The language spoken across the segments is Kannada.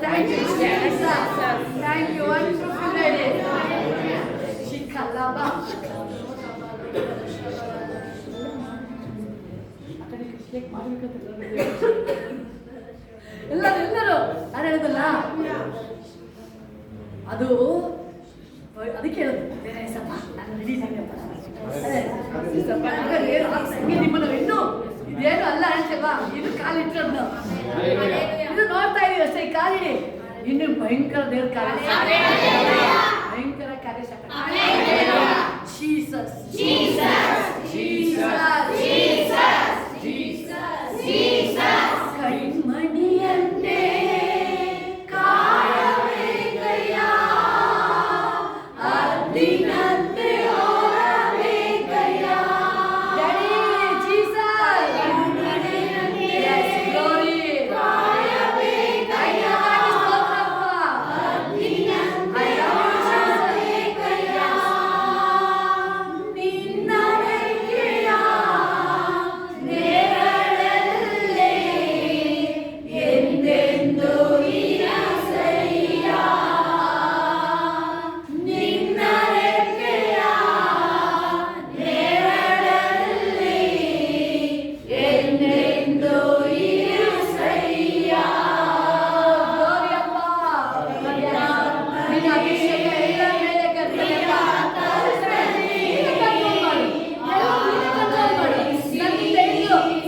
Thank you, Jesus. Thank you, wonderful lady. Shikalaba. ಎಲ್ಲರೂ ನಾನು ಹೇಳುದಲ್ಲ, ಅದು ಅದಕ್ಕೆ ಹೇಳೋದು ಸ್ವಲ್ಪ ನಾನು ರೆಡಿ ನಿಮ್ಮನ್ನು ಇನ್ನೂ ಇದೇನು ಅಲ್ಲ ಹೇಳ್ತೇವಾ, ಇದು ಕಾಲಿಟ್ಟದ್ದು ಇದು ನೋಡ್ತಾ ಇದೀವಿ ಅಷ್ಟೇ. ಈ ಕಾಲಿಡಿ ಇನ್ನು ಭಯಂಕರ ದೇವ್ರ ಕಾರ್ಯ, ಭಯಂಕರ ಕಾರ್ಯ. Jesus Jesus Jesus Jesus Jesus Jesus ಕೈಮಣಿಯಂತೆ ಕಾಯಬೇಕಯ್ಯ, ಅರ್ದಿನಂತೆ ಓಡಬೇಕಯ್ಯ. ಡ್ಯಾಡಿ ಜೀಸಸ್ ಯೆಸ್ ಗ್ಲೋರಿ ಕಾಯಬೇಕಯ್ಯ, ಅರ್ದಿನಂತೆ ಓಡಬೇಕಯ್ಯ. ನಿನ್ನ ರೆಕ್ಕೆಯ ನೆರಳಲ್ಲೇ ಎಂದೆಂದೂ ಇರಸಯ್ಯ. ನಿನ್ನ ರೆಕ್ಕೆಯ ನೆರಳಲ್ಲೇ ಎಂದೆಂದೂ ಇರಸಯ್ಯ. ಗ್ಲೋರಿ ಅಪ್ಪ, ನಿನ್ನ ಅಭಿಷೇಕ ಎಲ್ಲ ಮೇಲೆ ಕರ್ತವ್ಯ.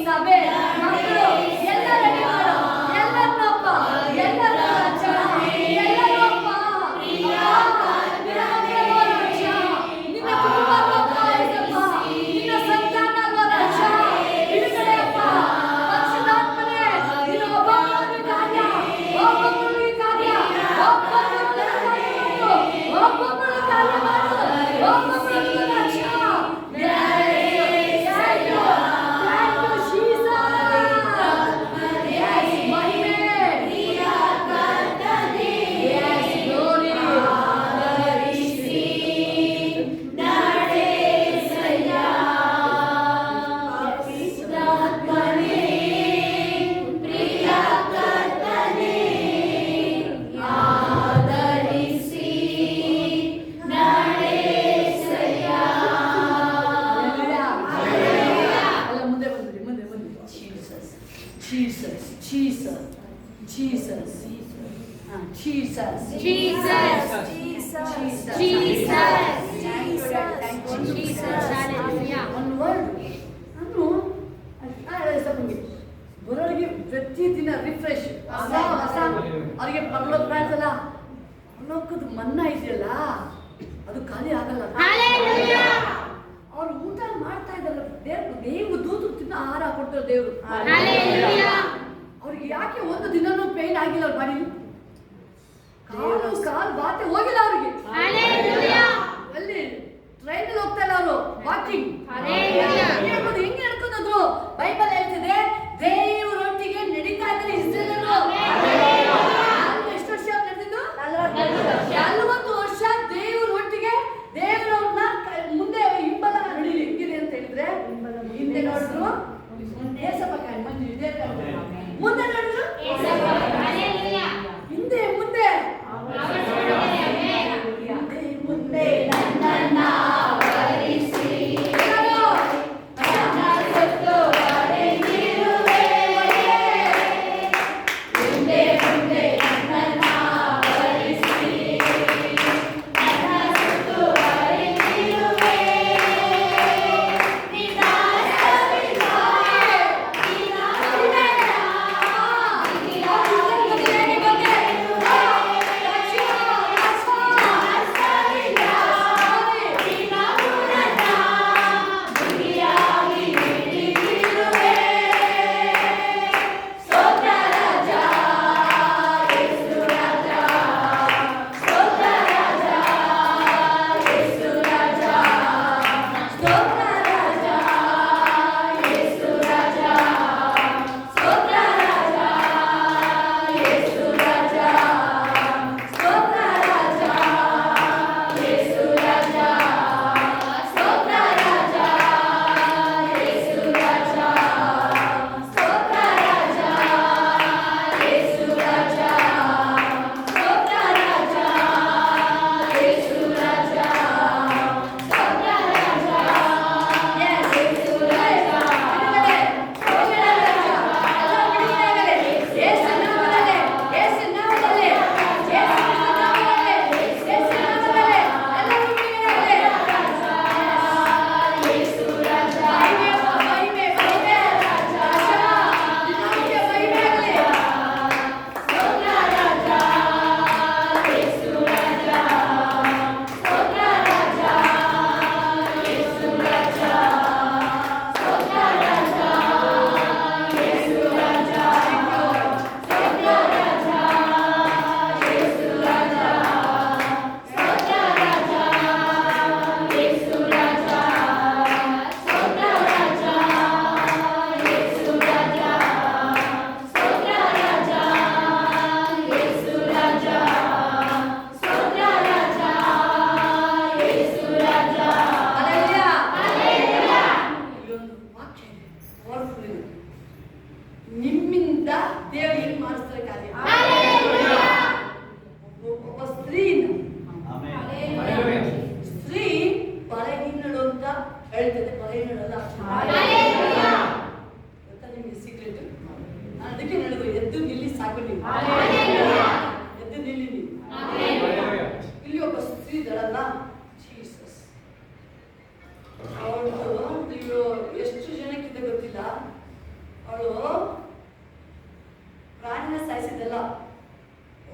ಸಭೆ ಮಕ್ಕಳು ಎಲ್ಲ ರೆಡಿ ಮಾಡು, ಎಲ್ಲರನ್ನೂ ಅಪ್ಪ, ಎಲ್ಲರೂ ರಾಜ, ಎಲ್ಲರೂ ಅಪ್ಪ, ನಿನ್ನ ಕುಟುಂಬ ನಿನ್ನ ಸಂತಾನ ರಾಜ, ಬಿಡುಗಡೆ ಅಪ್ಪ, ಪರಿಶುದ್ಧಾತ್ಮನೇ, ನಿನ್ನ ಒಬ್ಬೊಬ್ಬರಿಗೆ ಕಾರ್ಯ, ಒಬ್ಬೊಬ್ಬರಿಗೆ ಕಾರ್ಯ, ಒಬ್ಬೊಬ್ಬರಿಗೆ ಕಾರ್ಯ ಮಾಡು, ಒಬ್ಬೊಬ್ಬರಿಗೆ ರಾಜ. Jesus, Jesus, Jesus, Jesus, Jesus, ಒಂದು ವರ್ಡ್ ಬರೋರಿಗೆ ಪ್ರತಿ ದಿನ ರಿಫ್ರೆಶ್ ಹೊಸ ಹೊಸ. ಅವರಿಗೆ ಪರಲೋಕ ಕಾಣ್ಸಲ್ಲ, ಪರಲೋಕದ ಮನ್ನಾ ಇದೆಯಲ್ಲ ಅದು ಖಾಲಿ ಆಗಲ್ಲ. ಅವ್ರು ಊಟ ಮಾಡ್ತಾ ಇದ್ದಲ್ಲ, ದೇವ್ರು ದೂತು ತಿನ್ನ ಆಹಾರ ಕೊಡ್ತಾರೆ ದೇವ್ರು. ಅವ್ರಿಗೆ ಯಾಕೆ ಒಂದು ದಿನನೂ ಪೇನ್ ಆಗಿಲ್ಲ ಅವ್ರ ಬಾಡಿ, ಕಾಲು ಬಾತೆ ಹೋಗಿಲ್ಲ ಅವ್ರಿಗೆ. ಅಲ್ಲಿ ಟ್ರೈನಲ್ಲಿ ಹೋಗ್ತಾ ಇಲ್ಲ ಅವರು, ವಾಕಿಂಗ್. ಹೆಂಗೆ ನಡ್ಕೊಂಡ್ರು? ಬೈಬಲ್ ಹೇಳ್ತಿದೆ ದೇವರೊಟ್ಟಿಗೆ ನಡೀತಾ ಇದ್ದಾರೆ ಇಸ್ರೇಲರು. ಎಷ್ಟು ವರ್ಷ ನಡೆದಿದ್ದು? 40 ವರ್ಷ ದೇವರೊಟ್ಟಿಗೆ. ದೇವರವ್ರನ್ನ ಮುಂದೆ ಹಿಂಬಲ ನಡೀಲಿ ಹೆಂಗಿದೆ ಅಂತ ಹೇಳಿದ್ರೆ, ಹಿಂದೆ ನೋಡಿದ್ರು ಏಸಪ್ಪ ಮಂಜು ಇದೆ, ಮುಂದೆ ನೋಡಿದ್ರು ಹಿಂದೆ ಮುಂದೆ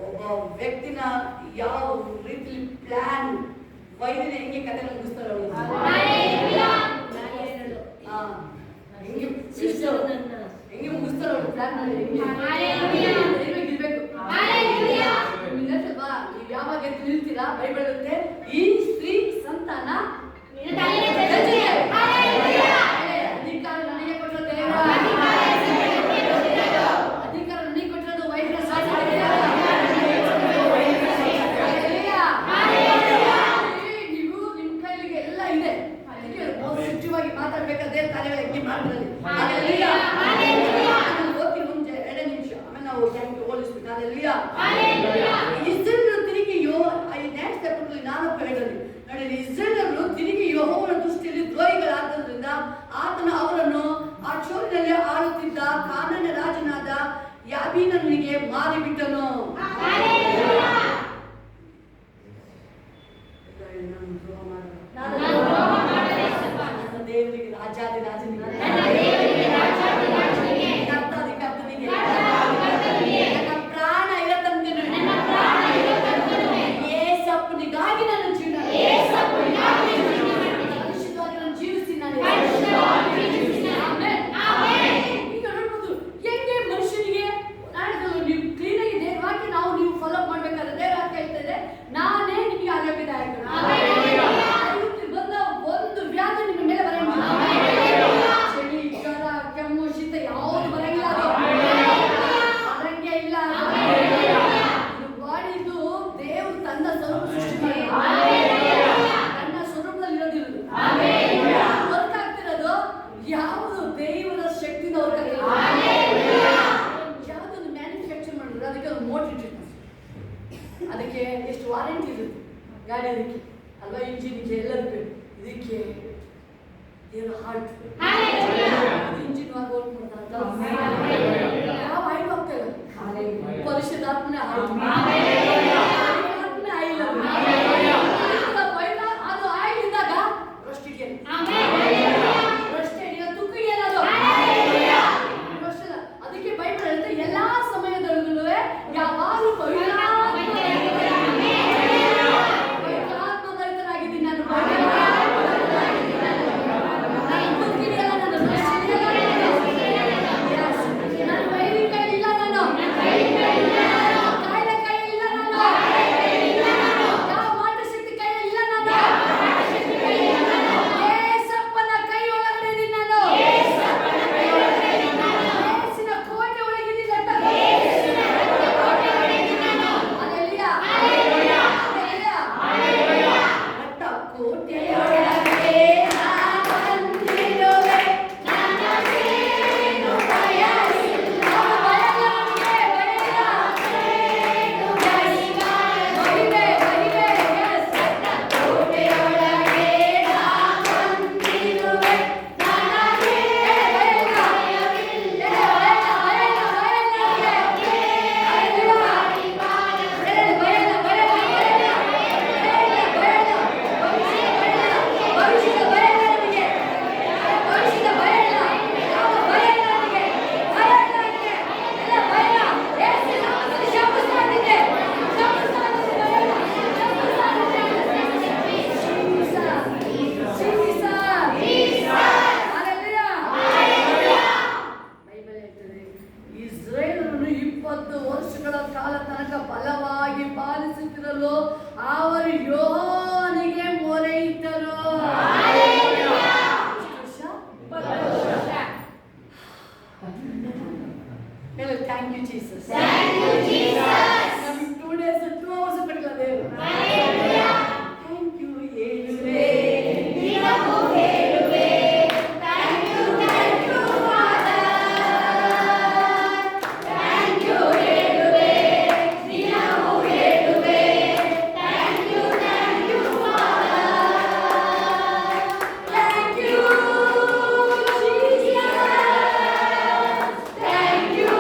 ಒಬ್ಬ ವ್ಯಕ್ತಿನ ಯಾವ ರೀತಿ ಪ್ಲಾನ್ ವೈದ್ಯನ ಹೆಂಗೆ ಕತೆ ಮುಗಿಸ್ತಾರೆ ಹೆಂಗೆ ಮುಗಿಸ್ತಾರೆ ಅವ್ರು ಪ್ಲಾನ್ ಮಾಡಿ ಇರ್ಬೇಕು. ನೀವು ಯಾವಾಗ ನಿಲ್ತೀರಾ ಬೈಬಲ್ ಇರುತ್ತೆ, ಈ ಸ್ತ್ರೀ ಸಂತಾನ ಅಧಿಕಾರ ನನಗೆ ಕೊಟ್ಟಿರೋ ದೇವರ ಅಧಿಕಾರ ನನಗೆ ಕೊಟ್ಟಿರೋದು ವೈದ್ಯರ ನೀವು ನಿಮ್ಮ ಕೈಲಿಗೆ ಎಲ್ಲ ಇದೆ. ಅದಕ್ಕೆ ಪಾಸಿಟಿವಾಗಿ ಮಾತಾಡ್ಬೇಕಾದ್ರೆ ಕಾರ್ಯಗಳು ಹೆಂಗೆ ಮಾಡ್ತಾರೆ ಓದ್ತೀನಿ ಮುಂಚೆ 2 ನಿಮಿಷ ಆಮೇಲೆ ನಾವು ಹೋಲಿಸ್ಬೇಕು. ಇಸ್ರೇಲರು ತಿರುಗಿಯೋ ನೆಕ್ಸ್ಟ್ ಎಪಿಸೋಡ್ 4 ನೋಡಿ, ಇಸ್ರೇಲರು ತಿರುಗಿ ಯೆಹೋವನ ದೃಷ್ಟಿಯಲ್ಲಿ ದ್ರೋಹಿಗಳಾದ್ದರಿಂದ ಆತನು ಅವರನ್ನು ಆ ಚೋರಿನಲ್ಲಿ ಆಳುತ್ತಿದ್ದ ಕಾನಾನ್ಯ ರಾಜನಾದ ಯಾಬೀನನಿಗೆ ಮಾರಿಬಿಟ್ಟನು. ದೇವರಿಗೆ ರಾಜಾದಿ ರಾಜನಿಗೆ ಪ್ರಾಣ ಇರತಂತೆ ಏಸಪ್ಪನಿಗಾಗಿ ನನ್ನ ಜೀವನ ಪರಿಶುದ್ಧವಾಗಿ ನಾನು ಜೀವಿಸ್ತೀನಿ. ಈಗ ನೋಡ್ಬೋದು ಹೆಂಗೆ ಮನುಷ್ಯನಿಗೆ ನೀವು ಕ್ಲೀನಾಗಿ ದೇವವಾಗಿ ನೀವು ಫಾಲೋ ಮಾಡ್ಬೇಕಾದ್ರೆ ದೇವ್ರ ಹೇಳ್ತಾ ಇದೆ, ನಾನೇ ನಿಮಗೆ ಆರೋಗ್ಯದಾಯಕ. ಬಂದ ಒಂದು ವ್ಯಾಧಿ ನಿಮ್ಮ ಮೇಲೆ ಬರಂಗಿಲ್ಲ. ಚಳಿ, ಜ್ವರ, ಕೆಮ್ಮು, ಶೀತ ಯಾವುದು ಬರಂಗಿಲ್ಲ. ಬರಂಗೇ ಇಲ್ಲ. ಬಾಡಿದು ದೇವ್ರು ತನ್ನ ಸ್ವರೂಪ ಸೃಷ್ಟಿ ತನ್ನ ಸ್ವರೂಪದಲ್ಲಿ ಇರೋದಿರೋದು ವರ್ಕ್ ಆಗ್ತಿರೋದು ಯಾವುದು ದೇವರ ಶಕ್ತಿಯಿಂದ ವರ್ಕ್ ಆಗಿರೋದು. ಯಾವುದೊಂದು ಮ್ಯಾನುಫ್ಯಾಕ್ಚರ್ ಮಾಡಿದ್ರೆ ಅದಕ್ಕೆ ಒಂದು ಮೋಟರ್ ಇಟ್ಟಿರ್ತಾರೆ, ಅದಕ್ಕೆ ಎಷ್ಟು ವಾರಂಟಿ ಇರುತ್ತೆ ಗಾಡಿ ಅದಕ್ಕೆ ಅಲ್ವಾ, ಇಂಜಿನ್ಗೆ ಎಲ್ಲದಕ್ಕೆ. ಇದಕ್ಕೆ ದೇವರ ಹಾರ್ಟ್ ಇಂಜಿನ್ ವರ್ಕ್ ಮಾಡ್ತಾರೆ. ಯಾವ ಆಯ್ತು ಹೋಗ್ತೇವೆ ಪರಿಶುದ್ಧಾತ್ಮನೇ ಆಯಿಲ್ ಅದು ಆಯಿಲ್ ಇದ್ದಾಗ ರೊಷ್ಟಿಗೆ ತುಕ್ಕಿಗೆ ಏನದು ಅದಕ್ಕೆ ಬೈಬಲ್ ಹೇಳುತ್ತೆ ಎಲ್ಲಾ ಸಮಯದಲ್ಲೂ ಯಾವಾಗಲೂ ಪವಿತ್ರಾತ್ಮಭರಿತರಾಗಿದ್ದೀನಿ ನಾನು. Thank you, Jesus. Thank you, Jesus. 2 days, 2 hours Hallelujah. Thank you, Yesuve. Thank you, Father. Thank you, Yesuve. Thank you, Father. Thank you, Jesus. Thank you.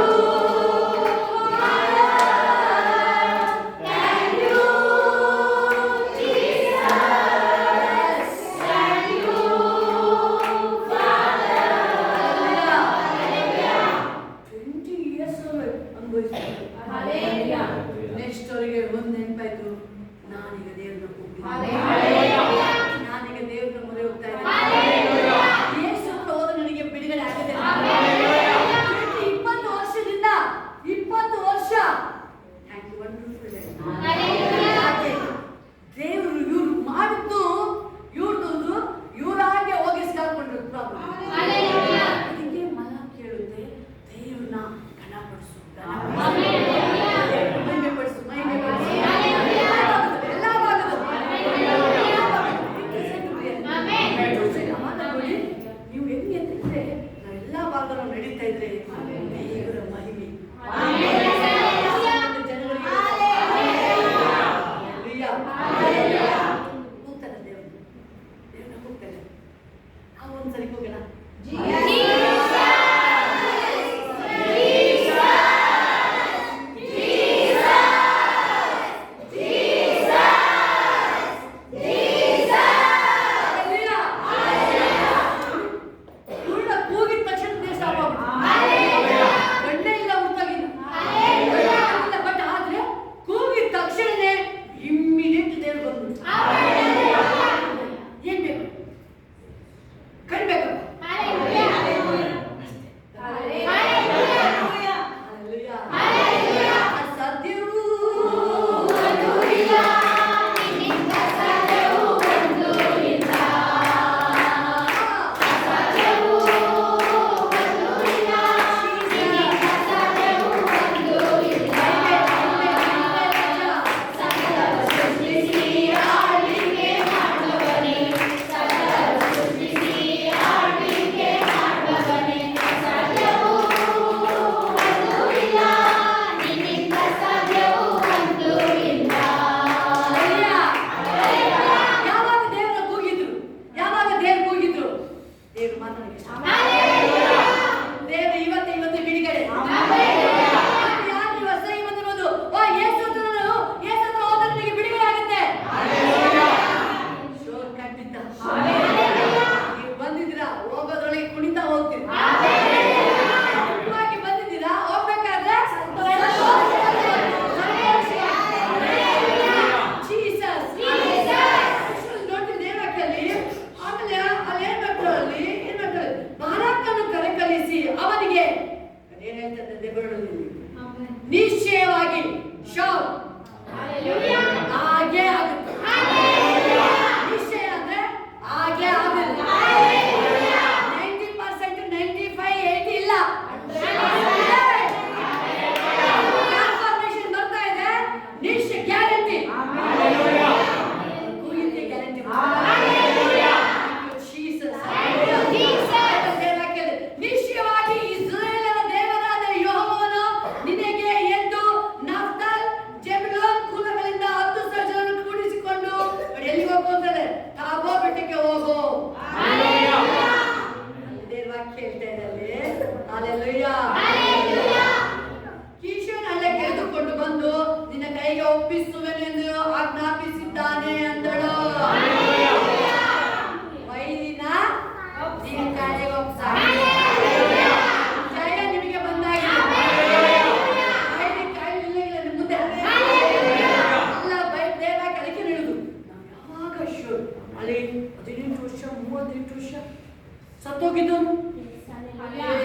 ಹೋಗಿದ್ದು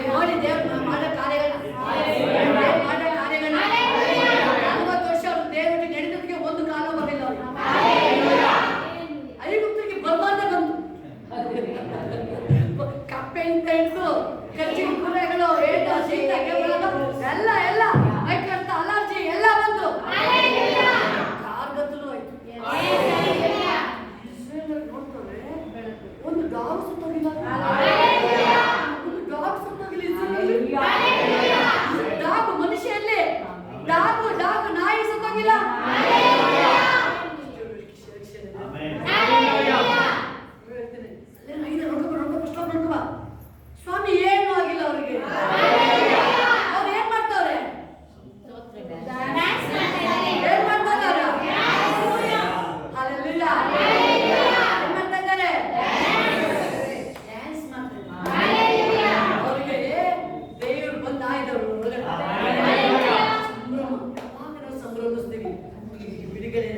ನೋಡಿ ದೇವ್ರು ಮಾಡೋ ಕಾರ್ಯಗಳನ್ನ 40 ವರ್ಷ ಅವ್ರು ದೇವರಿಗೆ ನಡೆದಕ್ಕೆ ಒಂದು ಕಾಲ ಬರಲಿಲ್ಲ ಐಗುಪ್ತರಿಗೆ ಬರ್ಬಾರ್ದ ಬಂತು ಕಪ್ಪೆಯಿಂದ ಹಿಡಿದು ಕಚ್ಚಿನ ಕುರೆಗಳು ಏಟ ಶೀತ ಎಲ್ಲ ಎಲ್ಲ ಮೈಕರ್ತ ಅಲರ್ಜಿ ಎಲ್ಲ ಬಂತು ಕಾರ್ಗತ್ತಲು ಆಯ್ತು ನೋಡ್ತಾರೆ ಒಂದು ಡಾಗ್ ಸುತ್ತೋಗಿಲ್ಲ ಡಾಗ್ ಮನುಷ್ಯಲ್ಲಿ ಡಾಗ್ ನಾಯಿ ಸತ್ತೋಗಿಲ್ಲ ಸ್ವಾಮಿ ಏನು ಆಗಿಲ್ಲ ಅವ್ರಿಗೆ ಅವ್ರು ಏನ್ ಮಾಡ್ತಾವ್ರೆ ಏನ್ ಮಾಡ್ತಾ ಇದ್ದಾರೆ ಡ್ಯಾನ್ಸ್ ಮಾಡ್ತಾರೆ ಅವ್ರಿಗೆ ದೇವರು ಬಂದ ಆಯ್ದವ್ರು ಸಂಭ್ರಮಿಸ್ತೀವಿ ಬಿಡುಗಡೆ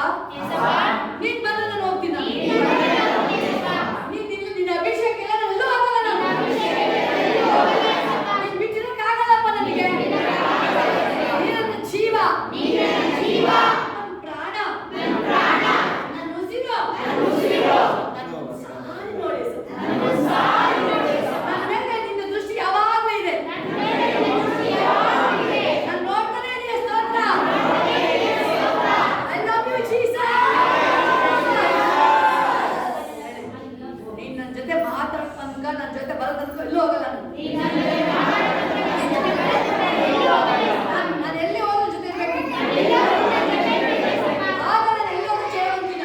ನೀನ್ ಬಂದ್ರೆ ನಾನು ಹೋಗ್ತೀನಿ ನಿನ್ನ ಅಭಿಷೇಕ ಎಲ್ಲ ಎಲ್ಲೂ ಆಗಲ್ಲ ನಾನು ನೀನ್ ಬಿಟ್ಟಿರಕ್ಕಾಗಲ್ಲಪ್ಪ ನನಗೆ ನೀನ ಜೀವ ನನ್ನ ಪ್ರಾಣ ನನ್ನ ಉಸಿರು ನನ್ನ ಮೇಲೆ ನಿನ್ನ ದೃಷ್ಟಿ ಯಾವಾಗಲೂ ಇದೆ ನಾನು ನೋಡ್ತಾನೆ ಇದೆಯಾ ಸ್ತೋತ್ರ I love you Jesus ನೀನ್ ನನ್ನ ಜೊತೆ ಮಾತಾಡ್ತಂಗ ನನ್ನ ಜೊತೆ ಬರೋದಕ್ಕೆ ಎಲ್ಲೂ ಹೋಗಲ್ಲ ನಾನು ಎಲ್ಲಿ ಹೋಗೋದ್ರ ಜೊತೆ ಇರ್ಬೇಕು ಆಗ ನಾನು ಎಲ್ಲಿ ಹೋಗೋದು ಜಯವಂತಿನ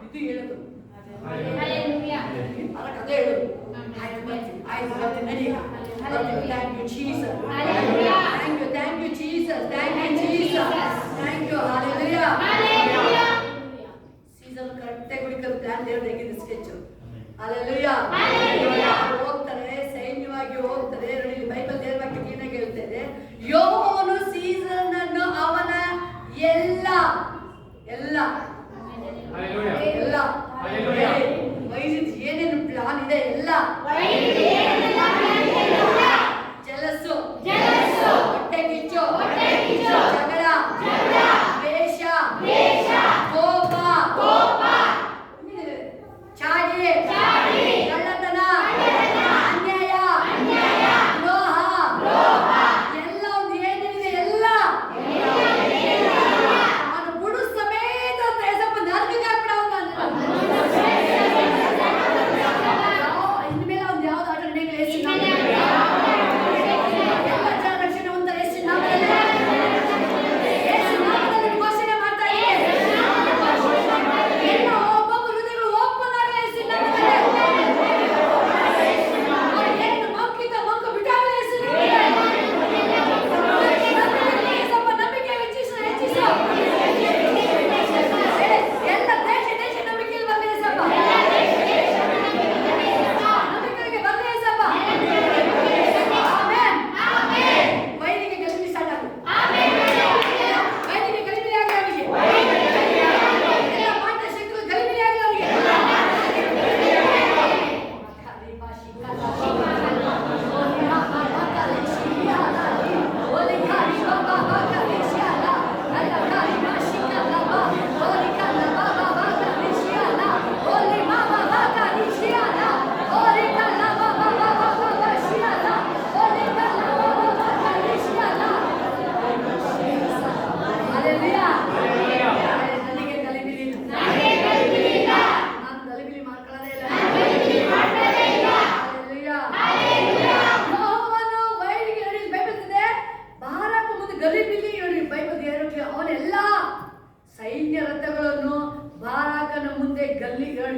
ಇದು ಹೇಳೋದು ಅದೇ ಹೇಳೋದು ಆಯ್ತು ಬರ್ತೀನಿ ನಡಿ Thank you Jesus. Thank you Jesus. Thank you. Hallelujah. Season ಕಟ್ಟೆ ಕುಡಿಕಲ್ ಪ್ಲಾನ್ ದೇವರು ಹೇಗಿದೆ ಸ್ಕೆಚ್. Hallelujah. ಹೋಗ್ತಾರೆ ಸೈನ್ಯವಾಗಿ ಹೋಗ್ತಾರೆ. ನೋಡಿ ಬೈಬಲ್ ದೇವರ ವಾಕ್ಯ ಕ್ಲೀನಾಗಿ ಹೇಳ್ತದೆ. ಯೆಹೋವನು ಸೀಸನ್ ಅನ್ನು ಅವನ ಎಲ್ಲ ವೈರಿದ ಏನೇನು ಪ್ಲಾನ್ ಇದೆ ಎಲ್ಲ ಜಲಸು ಹೊಟ್ಟೆ ಕಿಚ್ಚು ಜಗಳ ದ್ವೇಷ ಕೋಪ ಚಾಡಿ ಕಳ್ಳತನ ಅನ್ಯಾಯ ದ್ರೋಹ ಎಲ್ಲ ಒಂದು ಏನಿದೆ ಎಲ್ಲ ನಾನು ಬುಡು ಸಮೇತ ಸ್ವಲ್ಪ ನರ್ಗಕ್ಕೆ ಹಾಕ್ಬಿಡ ಇನ್ಮೇಲೆ ಒಂದು ಯಾವ್ದು ಆಟ ನಡೆಯಲ್ಲ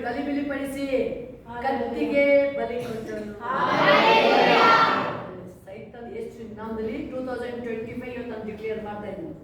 ಗಲಿಬಿಲಿಪಡಿಸಿ ಕತ್ತಿಗೆ ಬಲಿ ಕೊಟ್ಟನು. ಸೈತಾನ್ ಎಷ್ಟು ನಮ್ಮಲ್ಲಿ 2025 ಅಂತ ಡಿಕ್ಲೇರ್ ಮಾಡ್ತಾ ಇದ್ದೀನಿ.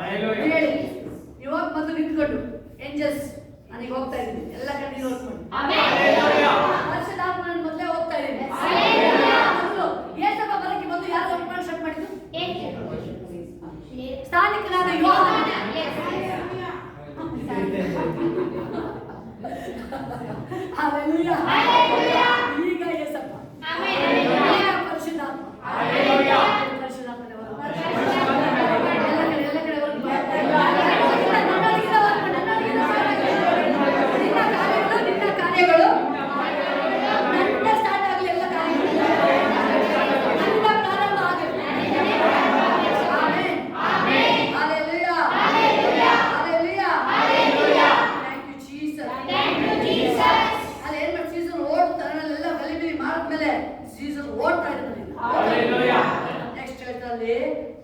ಹೇಳಿ ಇವಾಗ ಮೊದಲು ನಿಂತ್ಕೊಂಡು ಏಂಜಲ್ಸ್ ನನಗೆ ಹೋಗ್ತಾ ಇದ್ದೀನಿ ಎಲ್ಲ ಕಡೆ ನೋಡ್ಕೊಂಡು ಪರಿಶುದ್ಧಾತ್ಮನ ಮೊದಲೇ ಹೋಗ್ತಾ ಇದ್ದೀನಿ ಮೊದಲು ಏಸಪ್ಪ ಬರಕ್ಕೆ ಮೊದಲು ಯಾರು ವರ್ಕ್ ಸ್ಟಾರ್ಟ್ ಮಾಡಿದ್ದು ಸ್ಥಾನಿಕನಾದ ಯೋಹಾನ Hallelujah. Hallelujah. ಈಗ ಯೇಸಪ್ಪ. Hallelujah. ಪರಿಶುದ್ಧಾತ್ಮ. Hallelujah. ಪರಿಶುದ್ಧಾತ್ಮನೇ ಬರು. ಎಲ್ಲ ಕಡೆ ವರ್ಕ್ ಮಾಡ್ತಾ ಇದ್ದಾರೆ. ನಿನ್ನ ಕಾರ್ಯಗಳು ನನ್ನ ಸ್ಟಾರ್ಟ್ ಆಗಲಿ ಎಲ್ಲ ಕಾರ್ಯಗಳು. ನನ್ನ ಪ್ರಾರಂಭ ಆಗಲಿ. Amen. Amen. Hallelujah. Hallelujah. Hallelujah. Hallelujah. Thank you Jesus. Thank you Jesus. ಅಲ್ಲಿ ಏನು ಮಾಡಿ ಸೀಸನ್ ಓಡ್ತಾರಲ್ಲ ಗಲಿಬಿಲಿ ಮಾಡಿದ್ಮೇಲೆ ಸೀಸನ್ ಓಡ್ತಾ ಇರ್ತಾರೆ. ನೆಕ್ಸ್ಟ್ ಹೇಳ್ತಾರೆ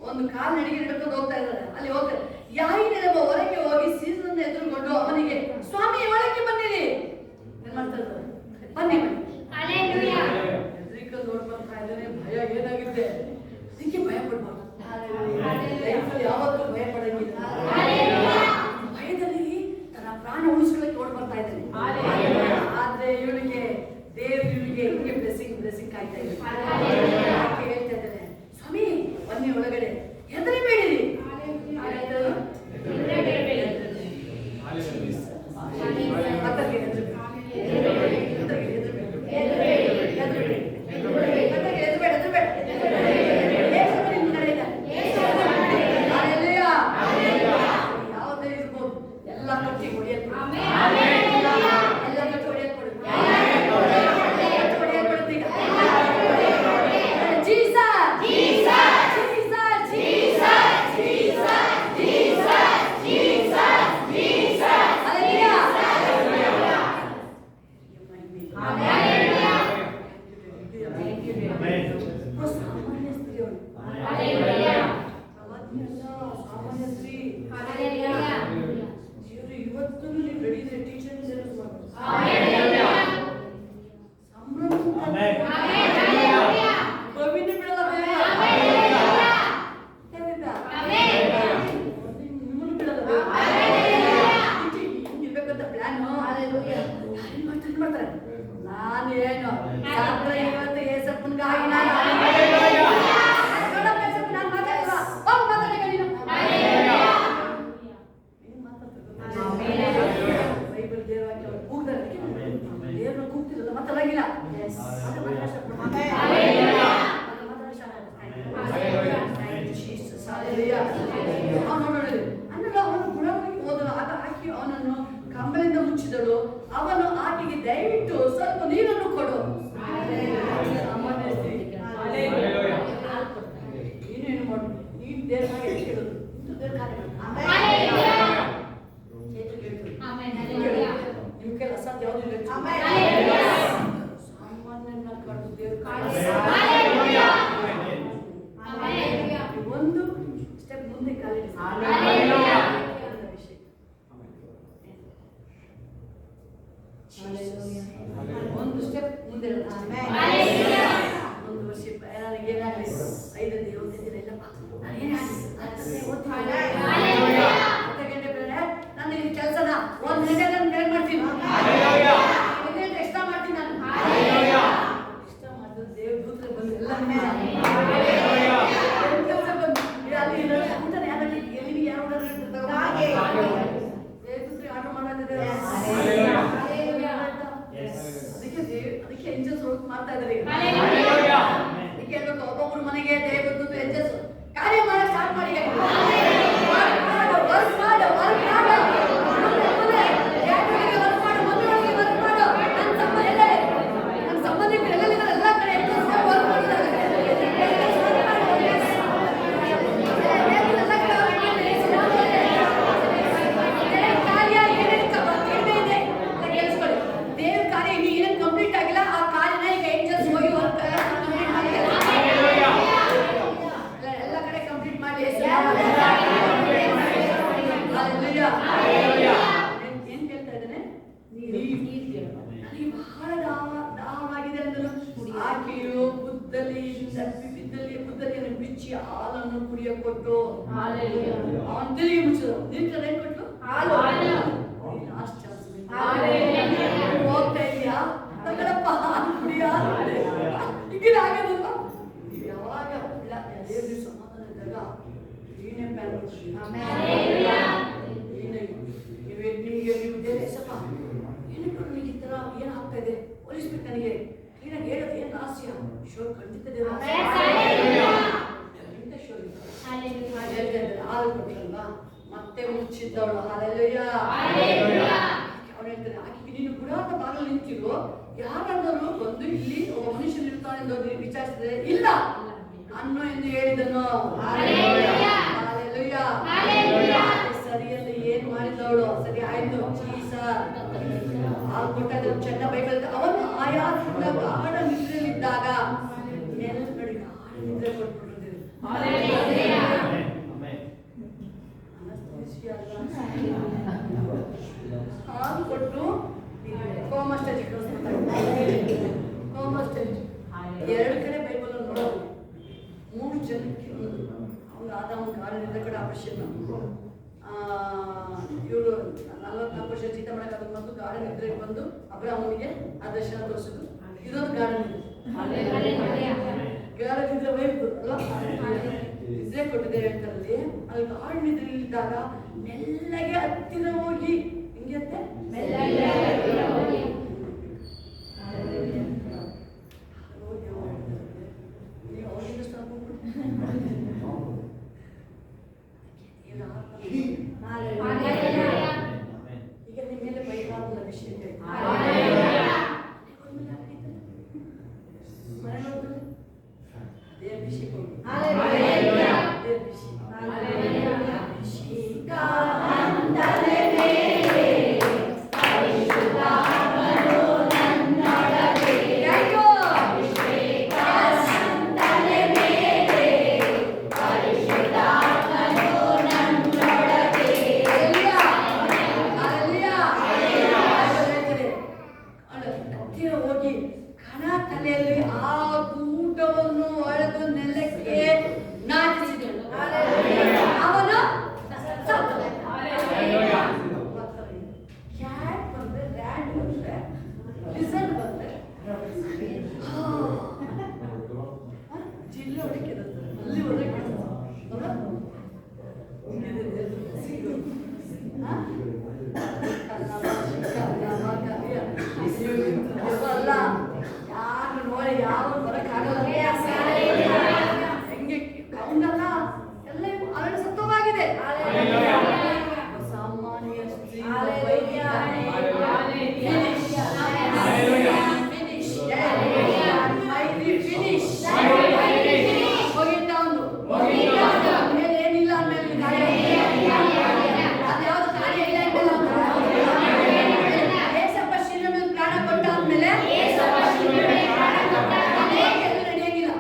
ಒಂದು ಕಾಲ್ ನಡಿಗೆ ಹಿಡ್ಕೊಂಡು ಹೋಗ್ತಾ ಇದ್ದಾರೆ. ಅಲ್ಲಿ ಹೋಗ್ತಾರೆ ಯಾಯಿನೆಂಬ ಹೊರಗೆ ಹೋಗಿ ಸೀಸನ್ ಎದುರುಗೊಂಡು ಅವನಿಗೆ ಸ್ವಾಮಿ ಒಳಗೆ ಬನ್ನಿರಿ ಏನ್ ಮಾಡ್ತಾ ಇದ್ದಾರೆ ಬನ್ನಿ ಎದುರಿಕೊಂಡು ನೋಡ್ ಬರ್ತಾ ಇದ್ದಾನೆ. ಭಯ ಏನಾಗಿದೆ ಅದಕ್ಕೆ ಭಯ ಪಡ್ಬಾರ್ದು. ಯಾವತ್ತೂ ಭಯ ಪಡಂಗಿಲ್ಲ. ಭಯದಲ್ಲಿ ತನ್ನ ಪ್ರಾಣ ಉಳಿಸ್ಕೊಳ್ಳಕ್ಕೆ ಓಡ್ ಬರ್ತಾ ಇದ್ದಾನೆ. ಆದ್ರೆ ಇವನಿಗೆ ದೇವ್ರು ಇವನಿಗೆ ಹಿಂಗೆ ಬ್ಲೆಸ್ಸಿಂಗ್ ಕಾಯ್ತಾ ಇದ್ದಾನೆ. ಯಾಕೆ ಹೇಳ್ತಾ ಇದ್ದಾನೆ ಸ್ವಾಮಿ ಬನ್ನಿ ಒಳಗಡೆ ಹೆದರಿಬೇಡಿರಿ. ಯಾವುದೇ ಇರ್ಬೋದು ಎಲ್ಲ ಕಟ್ಟಿ ಹೊಡೆಯಲ್ಪಡುತ್ತೆ. ಸಾಮಾನ್ಯ ಸ್ತ್ರೀ ಇವತ್ತು ನೀವು ರೆಡಿ ಟೀಚರ್ ನಾನು ಏನು ಇವತ್ತು ಏಸಪ್ಪನಿಗಾಗಿ ದೇವ್ರನ್ನ ಕೂಗ್ತಿರಲ್ಲ ಮಾತಾಡಂಗಿಲ್ಲ. ಅವನು ಗುಣವಾಗಿ ಹೋದನು. ಆಗ ಆಕೆ ಅವನನ್ನು ಕಂಬಳಿಂದ ಮುಚ್ಚಿದಳು. ಅವನು ಆಕೆಗೆ ದಯವಿಟ್ಟು ಸ್ವಲ್ಪ ನೀರನ್ನು ಕೊಡು. ಸಾಮಾನ್ಯ ಸ್ತ್ರೀ ನೀನೇನು ಮಾಡು ನೀನು ದೇವ್ರ ಕೇಳೋದು ದೇವ್ರ ಕಾರ್ಯ ನಿಮ್ ಕೈಲಿ ಅಸಾಧ್ಯ ಯಾವ್ದು ಸಾಮಾನ್ಯನ ಕಂಡು ದೇವ್ರ ಒಂದು ಸ್ಟೆಪ್ ಮುಂದೆ ಕಾಲಿಡಿ. ಒಂದು ಸ್ಟೆಪ್ ಮುಂದೆ ಒಂದು ವರ್ಷ ನನಗೆ ಏನಾಗಲಿ 5 ದಿನ ಇಲ್ಲಪ್ಪ ನಾನು ಈ ಕೆಲಸನ 1 ಗಂಟೆ ನಾನು ಬೇರೆ ಮಾಡ್ತೀನಿ. 1 ಗಂಟೆ ಎಕ್ಸ್ಟ್ರಾ ಮಾಡ್ತೀನಿ. ನಾನು ಎಕ್ಸ್ಟ್ರಾ ಮಾಡಿದ್ರು ದೇವ್ರ ದೂತರು ಬಂದು ಎಲ್ಲ ಕೆಲಸ ಬಂದು ಅಲ್ಲಿ ಊಟನ ಯಾರು ಎಲ್ಲಿಗೆ ಯಾರು ಅವನು ತಿರುಗಿ ಮುಚ್ಚಿದ್ರು. ನಿನ್ ಕಡೆ ಏನ್ ಕೊಟ್ಲು? ಹಾಲು. ಲಾಸ್ಟ್ ಚಾನ್ಸ್ ಹೋಗ್ತಾ ಇದೆಯಾ ತಗೊಳಪ್ಪ ಹಾಲು ಕುಡಿಯ ಈಗ ಆಗದಲ್ಲ. ಯಾವಾಗ ದೇವ್ರಿಗೆ ಸಮಾಧಾನ ಇದ್ದಾಗ ನೀನೇ ಪ್ಲಾನ್ ನಿಮಗೆ ನೀವು ದೇವಪ್ಪ ಏನಕ್ಕೆ ನನಗೆ ಈ ಥರ ಏನಾಗ್ತಾ ಇದೆ ಹೋಲಿಸ್ಬೇಕು ನನಗೆ ಕ್ಲೀನಾಗಿ ಹೇಳೋದು ಏನು ರಹಸ್ಯ ಶೋ ಖಂಡಿತ ದೇವ ಹಾಲು ಕೊಟ್ಟಲ್ವಾ ಮತ್ತೆ ಮುಚ್ಚಿದ್ದವಳು ಹಾಲೆಲ್ಲಯ್ಯ ಅವನು ಹೇಳ್ತಾನೆ ಆಕೆ ನೀನು ಗುಡಾರದ ಬಾಗಿಲು ನಿಂತಿರು ಯಾರಾದರೂ ಬಂದು ಇಲ್ಲಿ ಒಬ್ಬ ಮನುಷ್ಯನು ಇರ್ತಾನೆ ಎಂದು ವಿಚಾರಿಸಿದ್ರೆ ಇಲ್ಲ ನಾನು ಎಂದು ಹೇಳಿದನು. ಸರಿಯಲ್ಲ ಏನ್ ಮಾಡಿದವಳು ಸರಿ ಆಯ್ತು ಚೀಸ ಹಾಲು ಕೊಟ್ಟಾಗ ಚೆನ್ನ ಬೈಬಲ್ ಅವನು ಆಯಾ ಗಾಢ ನಿದ್ರೆಯಲ್ಲಿದ್ದಾಗ ನೆನಪಡಿ ಗಾಢ ನಿದ್ರೆ ಕೊಟ್ಬಿಟ್ಟಿದ್ದೀರಿ. ಹಾಲು ಕೊಟ್ಟು ಕೋಮಾ ಸ್ಟೇಜ್ ಕೋಮಾ ಸ್ಟೇಜ್ 2 ಕಡೆ ಬೈಬಲ್ ನೋಡೋದು 3 ಜನಕ್ಕೆ ಅವ್ನು ಆದಾಮ ಕಾರಣದಿಂದ ಕಡೆ ಆಪರೇಷನ್ ಇವರು 44 ವರ್ಷ ಜೀತ ಮಾಡಕ್ಕೆ ಬಂದು ಗಾಢ ನಿದ್ರೆಗೆ ಬಂದು ಅಬ್ರಾಹ್ಮನಿಗೆ ಆ ದರ್ಶನ ತೋರಿಸಿದ್ರು. ಇದೊಂದು ಗಾಢ ನಿದ್ರೆ ಗಾಢ ನಿದ್ರೆ ಬೈತು ಅಲ್ಲ ನಿದ್ರೆ ಕೊಟ್ಟಿದೆ ಹೇಳ್ತಾರಲ್ಲಿ ಅಲ್ಲಿ ಗಾಢ ನಿದ್ರೆಯಲ್ಲಿದ್ದಾಗ ಮೆಲ್ಲಗೆ ಹತ್ತಿರ ಹೋಗಿ ಹಿಂಗತ್ತೆ ಈಗ ನಿಮ್ಮ ಮೇಲೆ ಬೈಬಾರ್ದು ಅಭಿಷೇಕ ಅದೇ ಅಭಿಷೇಕ ಹೋಗಿ ಕಣ ತಲೆಯಲ್ಲಿ ಆ ಕೂಟವನ್ನು ಒಡೆದು ನೆಲಕ್ಕೆ ನಾಟಿಸಿದನು. ಅವನು ಕ್ಯಾಟ್ ಬಂದ್ರೆ ರ್ಯಾಟ್ ಬಂದ್ರೆ ಲಿಸರ್ಡ್ ಬಂದ್ರೆ ಜಿಲ್ಲೆ ಹೊಡಿಕಿರುತ್ತೆ ಅಲ್ಲಿ ಒಳಗೆ ಅಲ್ಲ ಯಾರು ನೋಡಿ ಯಾವ ಬರಕ್ಕಾಗಲ್ಲ ಹೆಂಗೆ ಅವನ್ನೆಲ್ಲ ಎಲ್ಲ ಅರಳು ಸತ್ವವಾಗಿದೆ. ಸಾಮಾನ್ಯ ಸ್ತ್ರೀ ಹೋಗಿದ್ದ ಅವನು ಏನಿಲ್ಲ ಅಂದ್ಮೇಲೆ ಅದ್ಯಾವ್ದು ಕಾರ್ಯ ಇಲ್ಲ ಏಸಪ್ಪ ಶಿಲೆ ಮೇಲೆ ಪ್ರಾಣ ಕೊಟ್ಟ ಅಂದ್ಮೇಲೆ ನಡೆಯಂಗಿಲ್ಲ